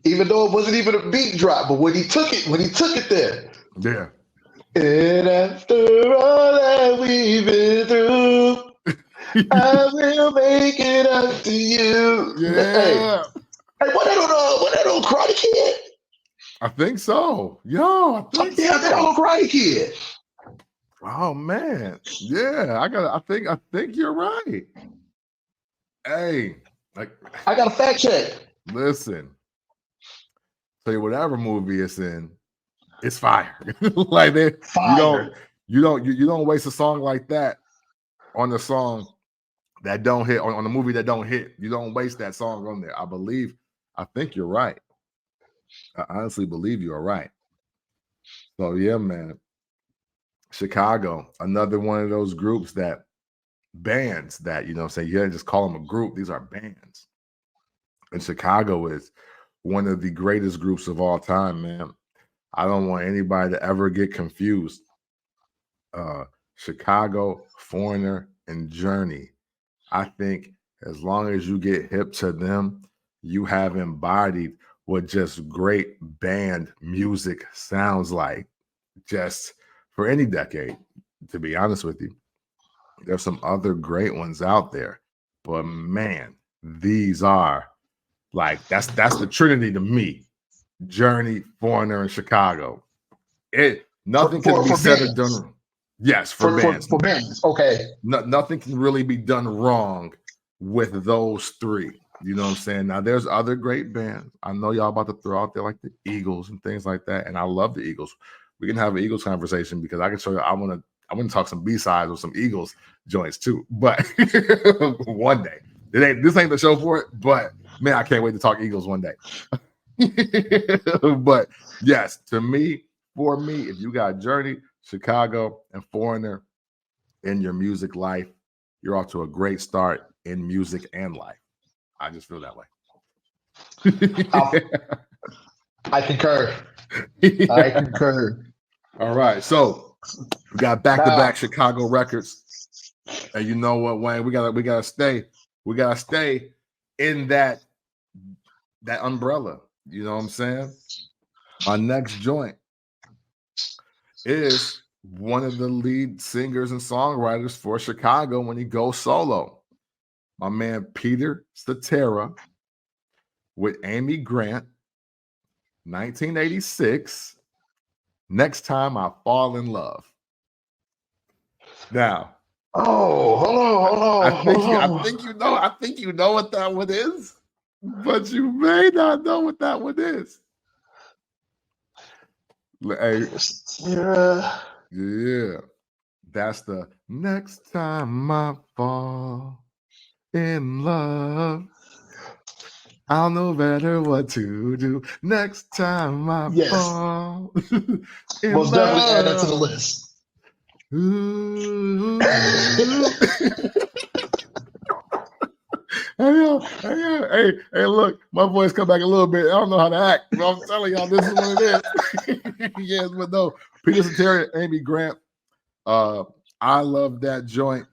even though it wasn't even a beat drop, but when he took it there. Yeah. And after all that we've been through, I will make it up to you. Yeah. Hey, what that on Karate Kid? I think so. Yo, I think so. Yeah, that on Karate Kid. Oh man. Yeah, I think you're right. Hey, I got a fact check. Listen, tell you whatever movie it's in, it's fire. Like Fire. you don't waste a song like that on the song that don't hit on the movie that don't hit. You don't waste that song on there. I think you're right. I honestly believe you are right. So yeah, man. Chicago, another one of those groups bands that, you know what I'm saying, you don't just call them a group. These are bands. And Chicago is one of the greatest groups of all time, man. I don't want anybody to ever get confused. Chicago, Foreigner, and Journey. I think as long as you get hip to them, you have embodied what just great band music sounds like, just for any decade, to be honest with you. There's some other great ones out there, but man, these are like that's the trinity to me. Journey, Foreigner, and Chicago. Nothing can be said or done. Yes, for bands. For bands, okay. Nothing can really be done wrong with those three. You know what I'm saying? Now, there's other great bands. I know y'all about to throw out there like the Eagles and things like that, and I love the Eagles. We can have an Eagles conversation because I can show you. I want to talk some B-sides with some Eagles joints too. But one day, this ain't the show for it. But man, I can't wait to talk Eagles one day. But yes, for me, if you got Journey, Chicago, and Foreigner in your music life, you're off to a great start in music and life. I just feel that way. I concur. I concur. All right, so we got back-to-back Chicago records, and you know what, Wayne? We gotta stay in that umbrella. You know what I'm saying? Our next joint is one of the lead singers and songwriters for Chicago when he goes solo. My man Peter Cetera with Amy Grant, 1986. Next Time I Fall in Love. Now, hold on. I think you know what that one is, but you may not know what that one is. Hey, yeah, that's the Next Time I Fall in Love, I'll know better what to do next time I fall in Most love. Definitely add that to the list. Ooh. Hey, look, my voice come back a little bit. I don't know how to act, but I'm telling y'all, this is what it is. Yes, but no, Peter Cetera, Amy Grant. I love that joint.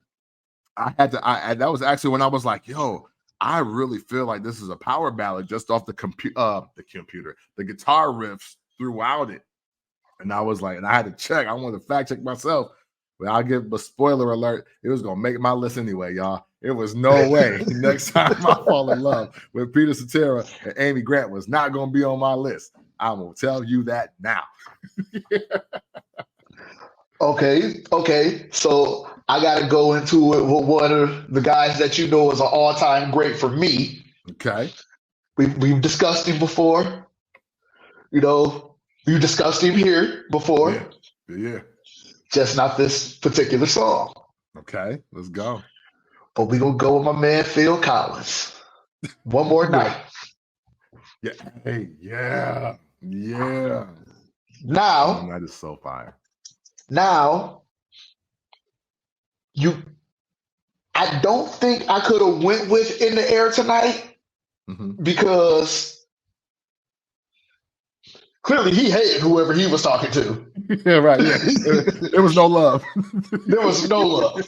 That was actually when I was like, yo, I really feel like this is a power ballad just off the guitar riffs throughout it. And I was like, and I had to check. I wanted to fact check myself. But I'll give a spoiler alert. It was going to make my list anyway, y'all. It was no way Next Time I Fall in Love with Peter Cetera and Amy Grant was not going to be on my list. I'm going to tell you that now. Okay. So I got to go into it with one of the guys that you know is an all-time great for me. Okay. We've discussed him before. You know, we've discussed him here before. Yeah. Just not this particular song. Okay, let's go. But we're going to go with my man Phil Collins. One More Night. Yeah. Hey, yeah. Now, that is so fire. Now, I don't think I could have went with In the Air Tonight because clearly he hated whoever he was talking to. Yeah, right. Yeah. There was no love. There was no love.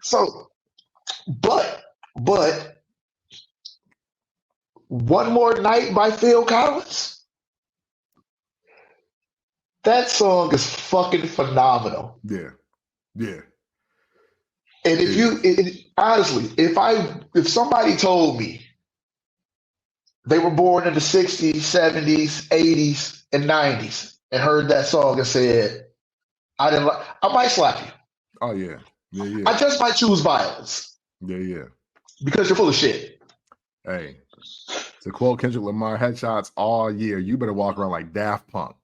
So, but One More Night by Phil Collins, that song is fucking phenomenal. Yeah. And if honestly, if somebody told me they were born in the 60s, 70s, 80s, and 90s and heard that song and said, I might slap you. Oh, yeah. I just might choose violence. Yeah. Because you're full of shit. Hey, To quote Kendrick Lamar, headshots all year. You better walk around like Daft Punk.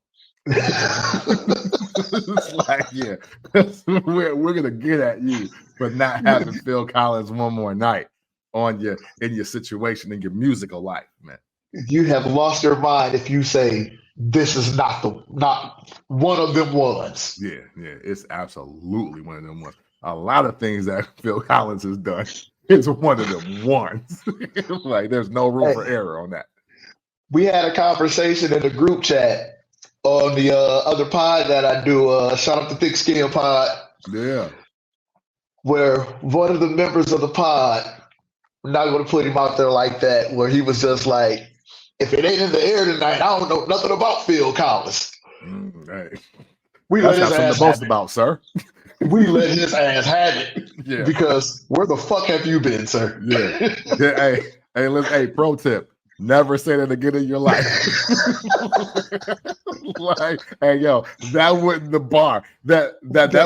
It's like, yeah, we're gonna get at you for not having Phil Collins one more night on you in your situation in your musical life, man. You have lost your mind if you say this is not one of them ones. Yeah, it's absolutely one of them ones. A lot of things that Phil Collins has done is one of them ones. Like, there's no room for error on that. We had a conversation in the group chat on the other pod that I do, shout out to Thick Skin Pod. Yeah. Where one of the members of the pod, I'm not going to put him out there like that, where he was just like, if it ain't in the air tonight, I don't know nothing about Phil Collins. Hey. We That's let his ass something to boast about, sir. We let his ass have it. Yeah. Because where the fuck have you been, sir? Yeah. Hey, pro tip. Never say that again in your life. Like, hey, yo, that wasn't the bar. That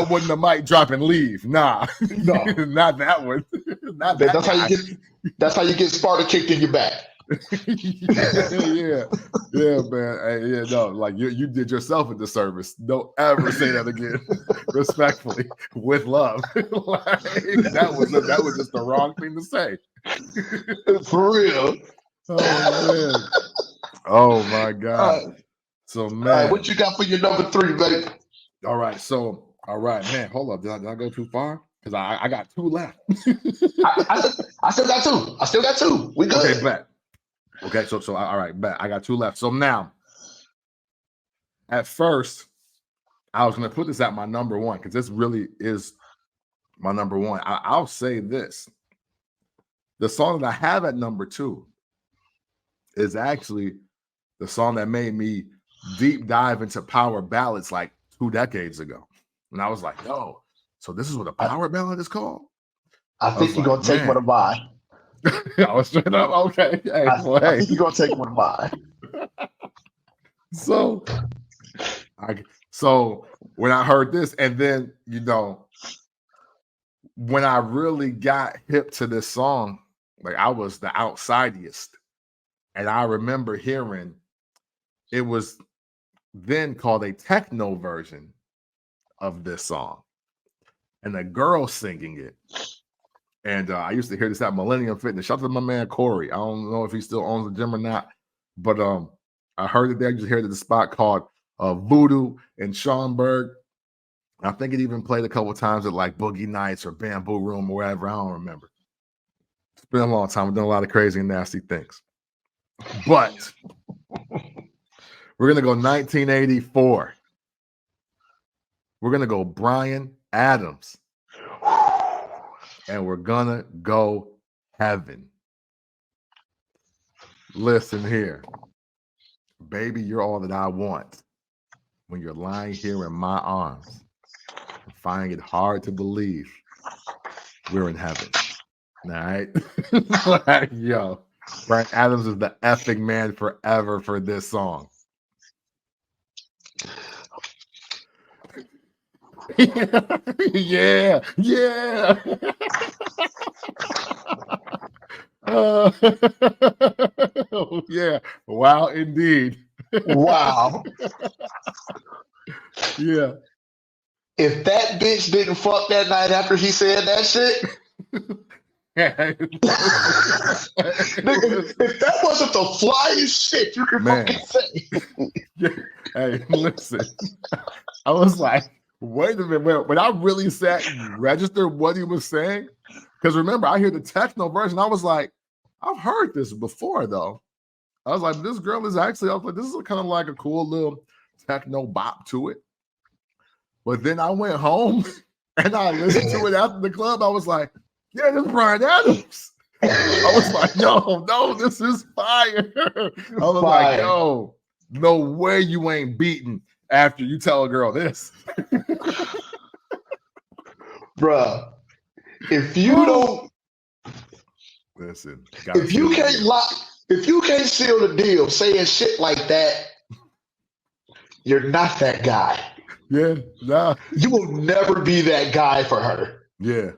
wasn't the mic drop and leave. Nah. No. Not that one. Not that. That's how you get Sparta kicked in your back. Yeah, man. Hey, yeah, no, like you did yourself a disservice. Don't ever say that again. Respectfully, with love. Like, that was just the wrong thing to say. For real. Oh man. Oh my God. So man, what you got for your number 3, baby? All right, man. Hold up. Did I go too far? Because I got 2 left. I still got two. We good. Okay, bet. Okay, so all right, bet. I got 2 left. So now, at first, I was gonna put this at my number 1 because this really is my number 1. I'll say this: the song that I have at number 2 is actually the song that made me deep dive into power ballads like 2 decades ago. And I was like, yo, so this is what a power ballad is called? I think you're going to take one of mine. I was straight up, okay. Hey, I think you're going to take one of mine. So when I heard this, and then, when I really got hip to this song, like I was the outsidiest. And I remember hearing it was then called a techno version of this song, and a girl singing it. And I used to hear this at Millennium Fitness. Shout out to my man Corey. I don't know if he still owns the gym or not, but I heard it there. I used to hear it at the spot called Voodoo in Schaumburg. I think it even played a couple times at like Boogie Nights or Bamboo Room or wherever. I don't remember. It's been a long time. I've done a lot of crazy and nasty things. But we're going to go 1984. We're going to go Bryan Adams. And we're going to go Heaven. Listen here. Baby, you're all that I want. When you're lying here in my arms, I'm finding it hard to believe we're in heaven. All right? Like, yo. Bryan Adams is the effing man forever for this song. Yeah. Yeah. Wow, indeed. Wow. Yeah. If that bitch didn't fuck that night after he said that shit. Nigga, if that wasn't the flyest shit you can fucking say. Hey, listen. I was like, wait a minute. When I really sat and registered what he was saying, because remember, I hear the techno version. I was like, I've heard this before, though. I was like, this girl is actually, I was like, this is kind of like a cool little techno bop to it. But then I went home and I listened to it after the club. I was like, yeah, this is Bryan Adams. I was like, no, this is fire. I was like, yo, no way you ain't beaten after you tell a girl this. Bruh, if you don't listen, if you can't seal the deal saying shit like that, you're not that guy. Yeah, nah. You will never be that guy for her. Yeah.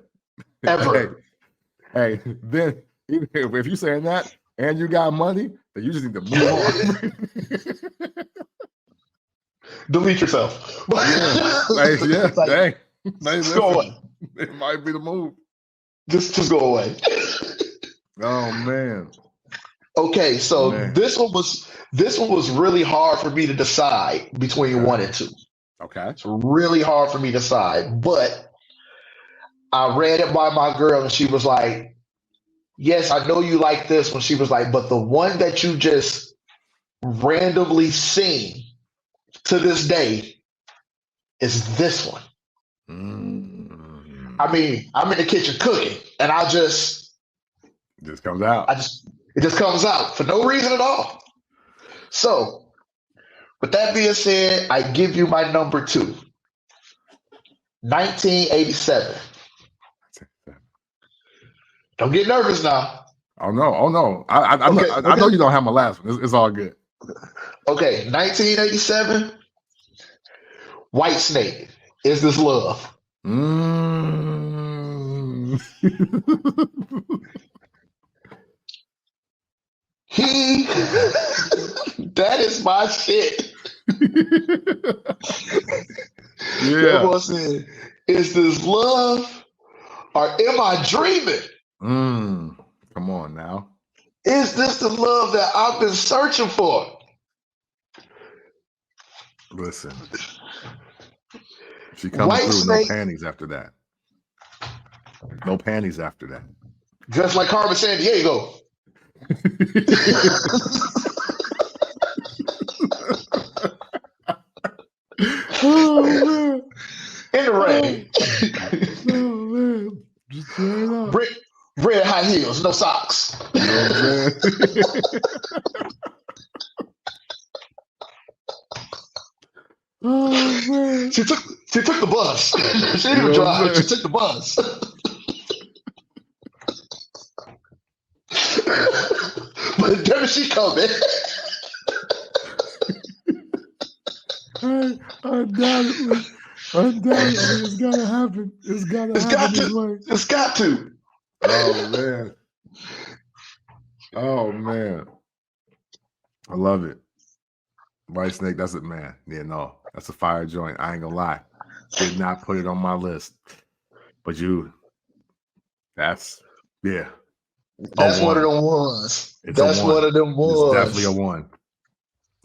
Ever. Hey, then if you're saying that, and you got money, then you just need to move on. Delete yourself. Yeah, Like, dang. just go away. It might be the move. Just go away. Oh man. Okay, so Man. this one was really hard for me to decide between 1 and 2. Okay. It's really hard for me to decide, but I ran it by my girl and she was like, yes, I know you like this one. She was like, but the one that you just randomly sing to this day is this one. I mean, I'm in the kitchen cooking and it just comes out. It just comes out for no reason at all. So with that being said, I give you my number 2. 1987. Don't get nervous now. Oh no. I know you don't have my last one. It's all good. Okay, 1987. Whitesnake. Is This Love? That is my shit. Yeah. Is this love or am I dreaming? Come on now. Is this the love that I've been searching for? Listen. She comes through, no panties after that. No panties after that. Just like Carmen Sandiego. Oh man. In the rain. Oh man. Just turn it up. Red high heels, no socks. You know what I'm saying? Oh man. She took the bus. She didn't even drive. She took the bus. But then she coming. Undoubtedly, it's gotta happen. It's got to. Oh man. I love it. Whitesnake, that's it, man. Yeah, no, that's a fire joint. I ain't gonna lie. Did not put it on my list. But that's one of them ones. It's one of them ones. It's definitely a one.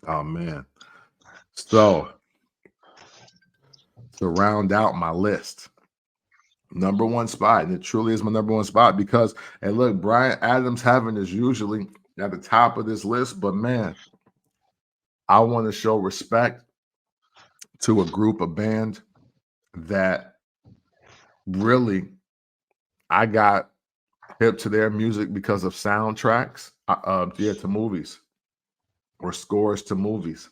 Oh man. So to round out my list, number 1 spot, and it truly is my number 1 spot because, and look, Bryan Adams Heaven is usually at the top of this list, but man, I want to show respect to a group, a band that really I got hip to their music because of soundtracks, to movies or scores to movies.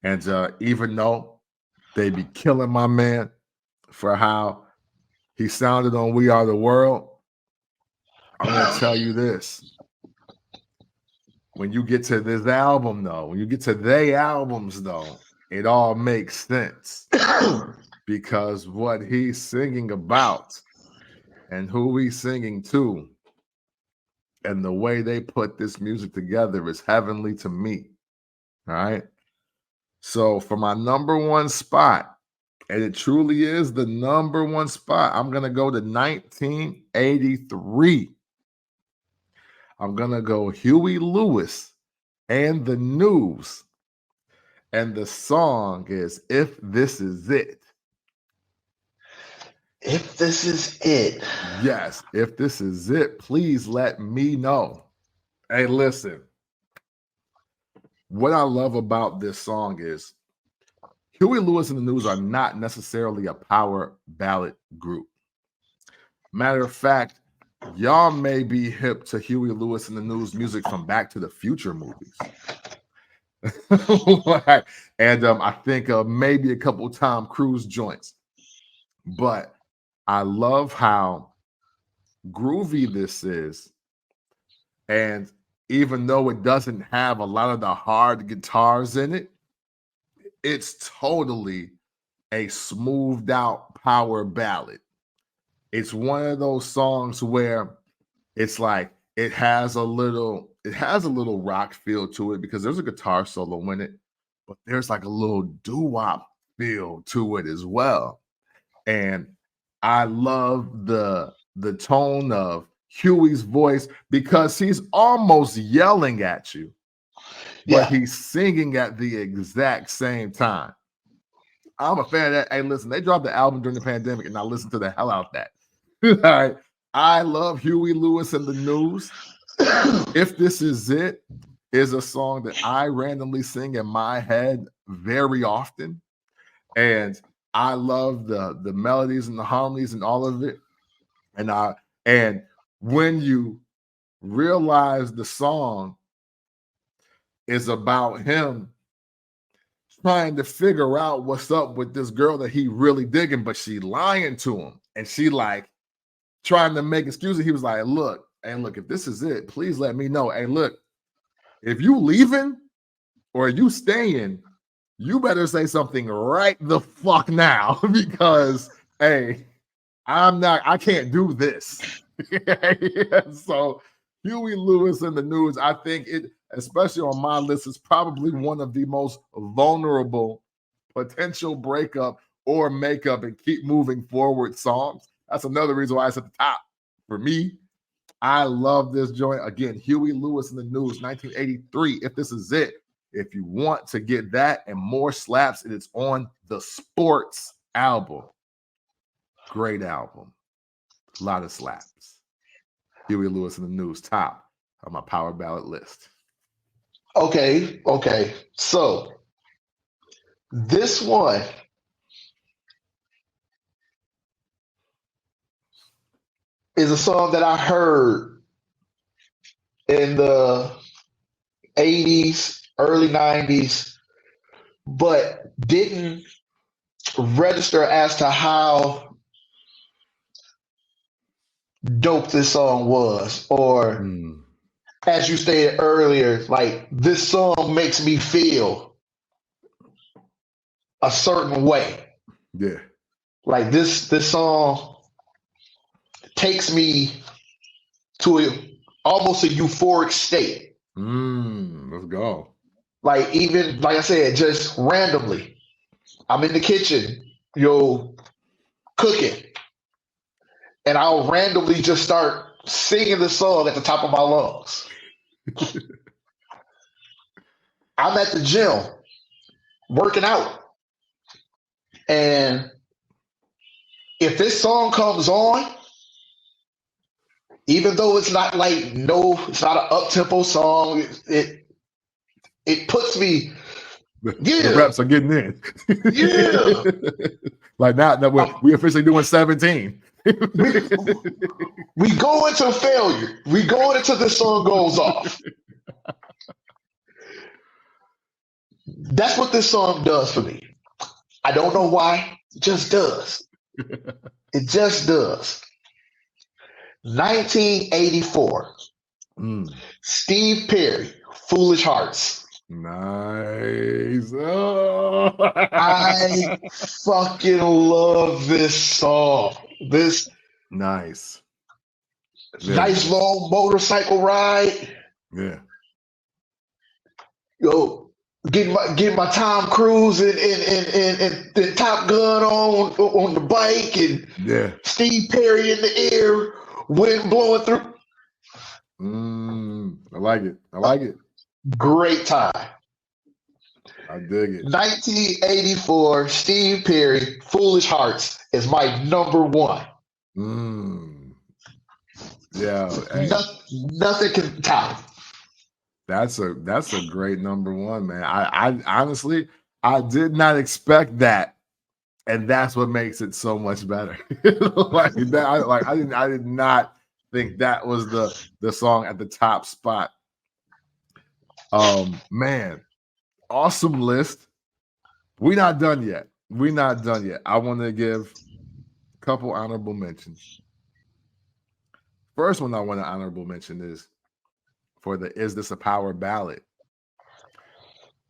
And even though they be killing my man for how he sounded on We Are the World, I'm going to tell you this. When you get to this album, though, when you get to they albums, though, it all makes sense. Because what he's singing about and who he's singing to and the way they put this music together is heavenly to me. All right. So for my number 1 spot, and it truly is the number 1 spot, I'm going to go to 1983. I'm going to go Huey Lewis and the News. And the song is If This Is It. If this is it. Yes, if this is it, please let me know. Hey, listen. What I love about this song is Huey Lewis and the News are not necessarily a power ballad group. Matter of fact, y'all may be hip to Huey Lewis and the News music from Back to the Future movies. And I think maybe a couple Tom Cruise joints. But I love how groovy this is. And even though it doesn't have a lot of the hard guitars in it, it's totally a smoothed out power ballad. It's one of those songs where it's like it has a little rock feel to it because there's a guitar solo in it, but there's like a little doo-wop feel to it as well. And I love the tone of Huey's voice because he's almost yelling at you, but Yeah. he's singing at the exact same time. I'm a fan of that. Hey, listen, they dropped the album during the pandemic, and I listened to the hell out of that. All right. I love Huey Lewis and the News. If This Is It is a song that I randomly sing in my head very often. And I love the melodies and the harmonies and all of it. And when you realize the song is about him trying to figure out what's up with this girl that he really digging, but she lying to him, and she like trying to make excuses. He was like, look, if this is it, please let me know. Hey, look, if you leaving or you staying, you better say something right the fuck now because, hey, I can't do this. So Huey Lewis and the News, I think it, especially on my list, is probably one of the most vulnerable potential breakup or makeup and keep moving forward songs. That's another reason why it's at the top for me. I love this joint. Again, Huey Lewis and the News, 1983. If This Is It. If you want to get that and more slaps, it is on the Sports album. Great album. A lot of slaps. Huey Lewis and the News, top on my Power Ballad list. Okay. So this one is a song that I heard in the 80s, early 90s, but didn't register as to how dope this song was. Or, as you stated earlier, like this song makes me feel a certain way. Yeah. Like this song takes me to almost a euphoric state. Let's go. Like even like I said, just randomly, I'm in the kitchen, cooking, and I'll randomly just start singing the song at the top of my lungs. I'm at the gym working out, and if this song comes on, even though it's not it's not an up-tempo song, it puts me. The reps are getting in. Yeah. Like now we officially doing 17. we go into failure. We go into this song goes off. That's what this song does for me. I don't know why. It just does. It just does. 1984. Steve Perry, Foolish Hearts. Nice. Oh. I fucking love this song. This nice long motorcycle ride. Yeah. Getting my Tom Cruise and Top Gun on the bike, and Steve Perry in the air, wind blowing through. I like it. Great time. I dig it. 1984, Steve Perry, Foolish Hearts is my number one. Yeah. Hey. Nothing can top. That's a great number one, man. I honestly, I did not expect that, and that's what makes it so much better. Like that, I did not think that was the song at the top spot. Man, awesome list. We're not done yet. I want to give a couple honorable mentions. First one I want to honorable mention is for the Is This a Power Ballad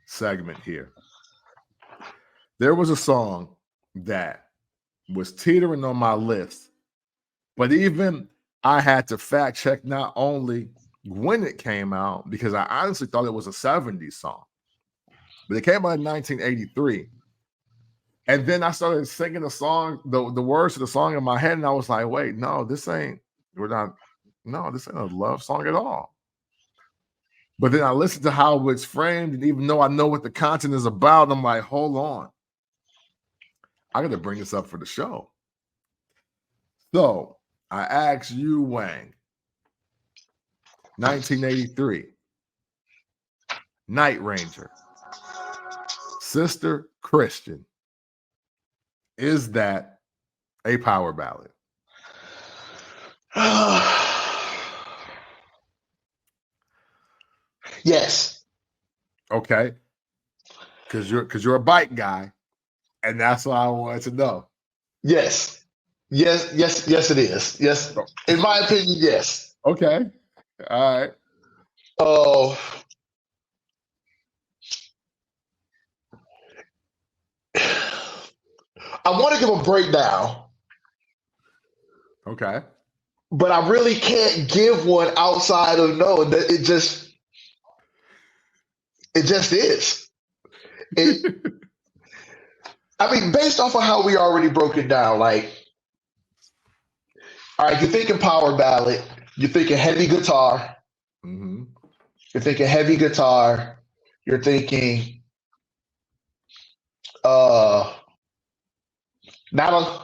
segment here. There was a song that was teetering on my list, but even I had to fact check not only when it came out, because I honestly thought it was a 70s song, but it came out in 1983. And then I started singing the song, the words to the song in my head, and I was like, wait, no, this ain't a love song at all. But then I listened to how it's framed, and even though I know what the content is about, I'm like, hold on. I got to bring this up for the show. So I asked you, Wang, 1983, Night Ranger, Sister Christian. Is that a power ballad? Yes. Okay. Because you're a bike guy, and that's what I wanted to know. Yes. Yes, it is. Yes. In my opinion, yes. Okay. All right. Oh. I want to give a breakdown. Okay. But I really can't give one outside of knowing that it just is. I mean, based off of how we already broke it down, like, all right, you're thinking power ballad, you're thinking heavy guitar, Mm-hmm. you're thinking heavy guitar, you're thinking not a.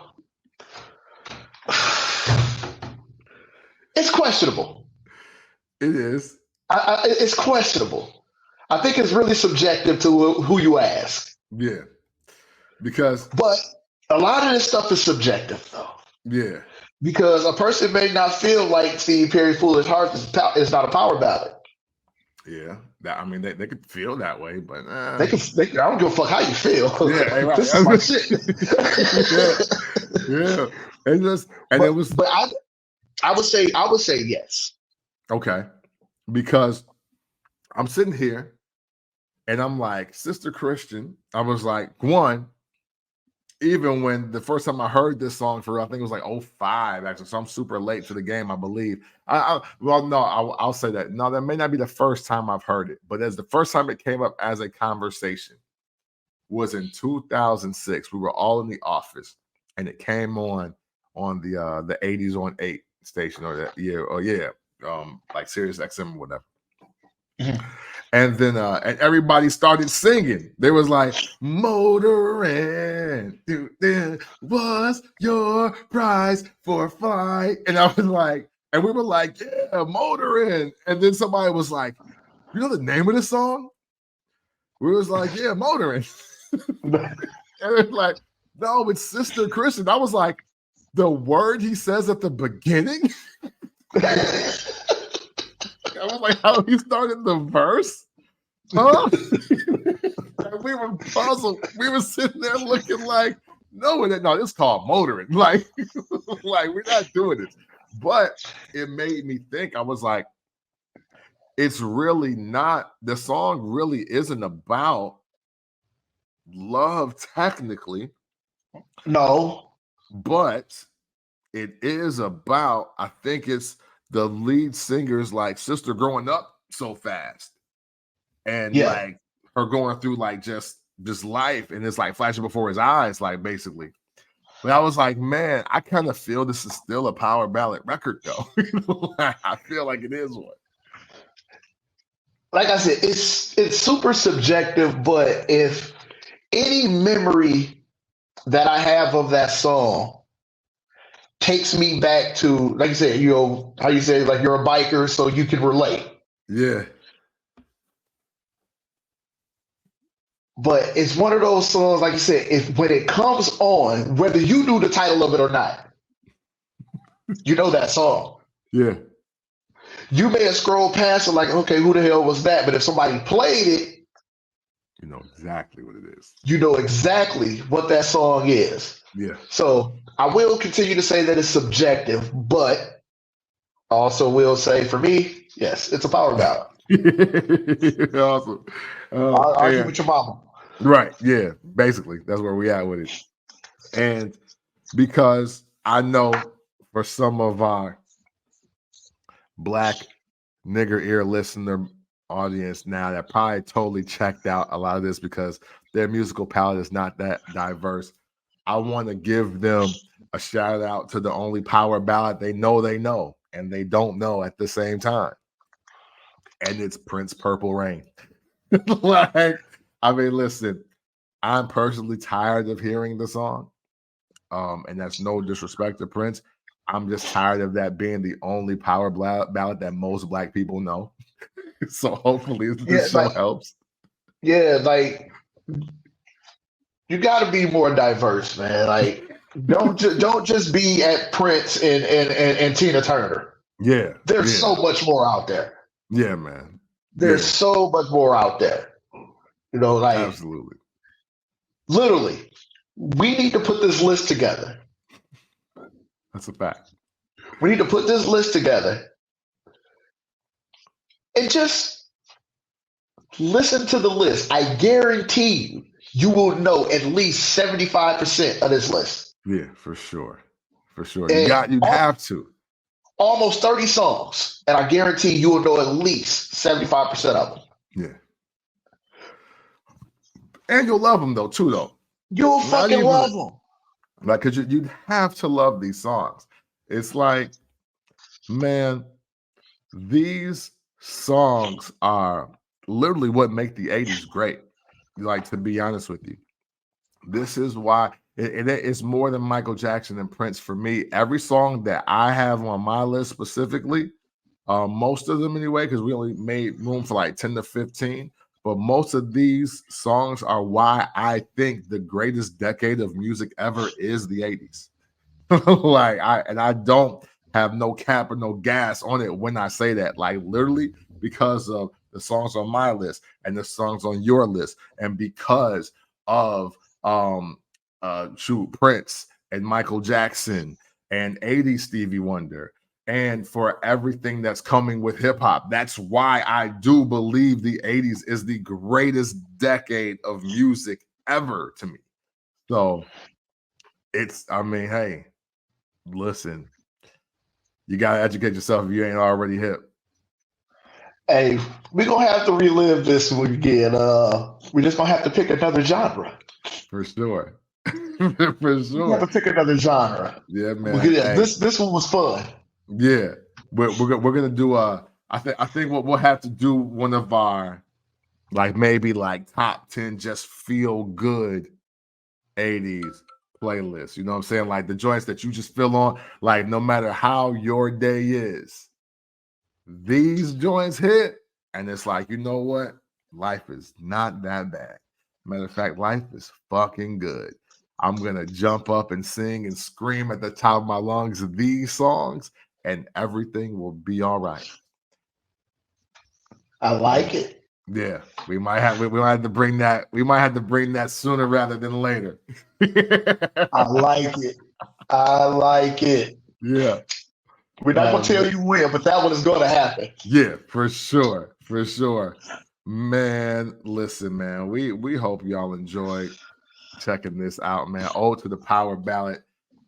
It's questionable. It is. It's questionable. I think it's really subjective to who you ask. Yeah. But a lot of this stuff is subjective, though. Yeah. Because a person may not feel like Steve Perry's Foolish Heart is not a power ballad. Yeah. They could feel that way, but they can. I don't give a fuck how you feel. Yeah, right. This is my shit. Yeah. I would say yes. Okay. Because I'm sitting here and I'm like, Sister Christian, I was like, one, even when the first time I heard this song for real, I think it was like 05, actually. So I'm super late to the game, I believe. I'll say that. No, that may not be the first time I've heard it, but as the first time it came up as a conversation was in 2006. We were all in the office and it came on the 80s on 8 station like Sirius XM or whatever. Mm-hmm. And then and everybody started singing. They was like, motoring, what's your price for a flight? And I was like, and we were like, yeah, motoring. And then somebody was like, you know the name of the song? We was like, yeah, motoring. And it's like, no, it's Sister Christian. I was like, the word he says at the beginning? I was like, how he started the verse? Huh? We were puzzled. We were sitting there looking like, no, it's called motoring. Like we're not doing this. But it made me think. I was like, it's really not, the song really isn't about love technically. No. But it is about, I think it's the lead singer's like sister growing up so fast. And like her going through like just life, and it's like flashing before his eyes, like basically. But I was like, man, I kind of feel this is still a power ballad record, though. I feel like it is one. Like I said, it's super subjective, but if any memory that I have of that song takes me back to, like you said, how you say, like you're a biker, so you can relate. Yeah. But it's one of those songs, like you said, when it comes on, whether you knew the title of it or not, you know that song. Yeah. You may have scrolled past it like, okay, who the hell was that? But if somebody played it, you know exactly what it is. You know exactly what that song is. Yeah. So I will continue to say that it's subjective, but also will say for me, yes, it's a power ballad. Awesome. I'll argue with your mama. Right. Yeah. Basically, that's where we at with it. And because I know for some of our black nigger ear listener audience now that probably totally checked out a lot of this because their musical palette is not that diverse. I want to give them a shout out to the only power ballad they know and they don't know at the same time. And it's Prince Purple Rain. Like, I mean, listen, I'm personally tired of hearing the song. And that's no disrespect to Prince. I'm just tired of that being the only power ballad that most black people know. So hopefully this show helps. Yeah, like you got to be more diverse, man. Like don't just be at Prince and Tina Turner. Yeah, there's so much more out there. Yeah, man. There's so much more out there. You know, like absolutely. Literally, we need to put this list together. That's a fact. We need to put this list together and just listen to the list. I guarantee you will know at least 75% of this list. Yeah, for sure. For sure. You have to. Almost 30 songs, and I guarantee you will know at least 75% of them. Yeah. And you'll love them, though, too, though. You'll fucking love them. Like, because you'd have to love these songs. It's like, man, these songs are literally what make the 80s great. Like, to be honest with you. This is why it's more than Michael Jackson and Prince for me. Every song that I have on my list specifically, most of them anyway, because we only made room for like 10 to 15. But most of these songs are why I think the greatest decade of music ever is the 80s. I don't have no cap or no gas on it when I say that. Like literally because of the songs on my list and the songs on your list, and because of Prince and Michael Jackson and 80s Stevie Wonder, and for everything that's coming with hip hop. That's why I do believe the 80s is the greatest decade of music ever to me. So hey, listen, you gotta educate yourself if you ain't already hip. Hey, we're gonna have to relive this one again. We're just gonna have to pick another genre. For sure. For sure. We have to pick another genre. Yeah, man. Hey. This one was fun. Yeah. We're gonna do I think what we'll have to do one of our maybe top 10 just feel good 80s playlists. You know what I'm saying? Like the joints that you just feel on, like no matter how your day is, these joints hit, and it's like, you know what? Life is not that bad. Matter of fact, life is fucking good. I'm gonna jump up and sing and scream at the top of my lungs these songs, and everything will be all right. I like it. Yeah, we might have to bring that. We might have to bring that sooner rather than later. I like it. I like it. Yeah. We're not gonna tell you when, but that one is gonna happen. Yeah, for sure. For sure. Man, listen, man. We hope y'all enjoyed checking this out, man. Ode to the Power Ballad,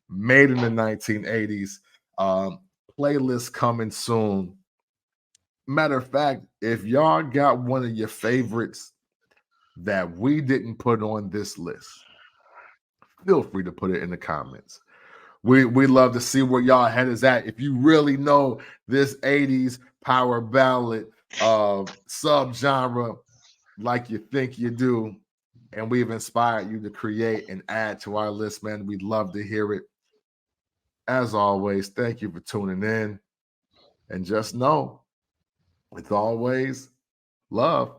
made in the 1980s. Playlist coming soon. Matter of fact, if y'all got one of your favorites that we didn't put on this list, feel free to put it in the comments. We love to see where y'all head is at. If you really know this 80s power ballad subgenre like you think you do, and we've inspired you to create and add to our list, man, we'd love to hear it. As always, thank you for tuning in. And just know, it's always love.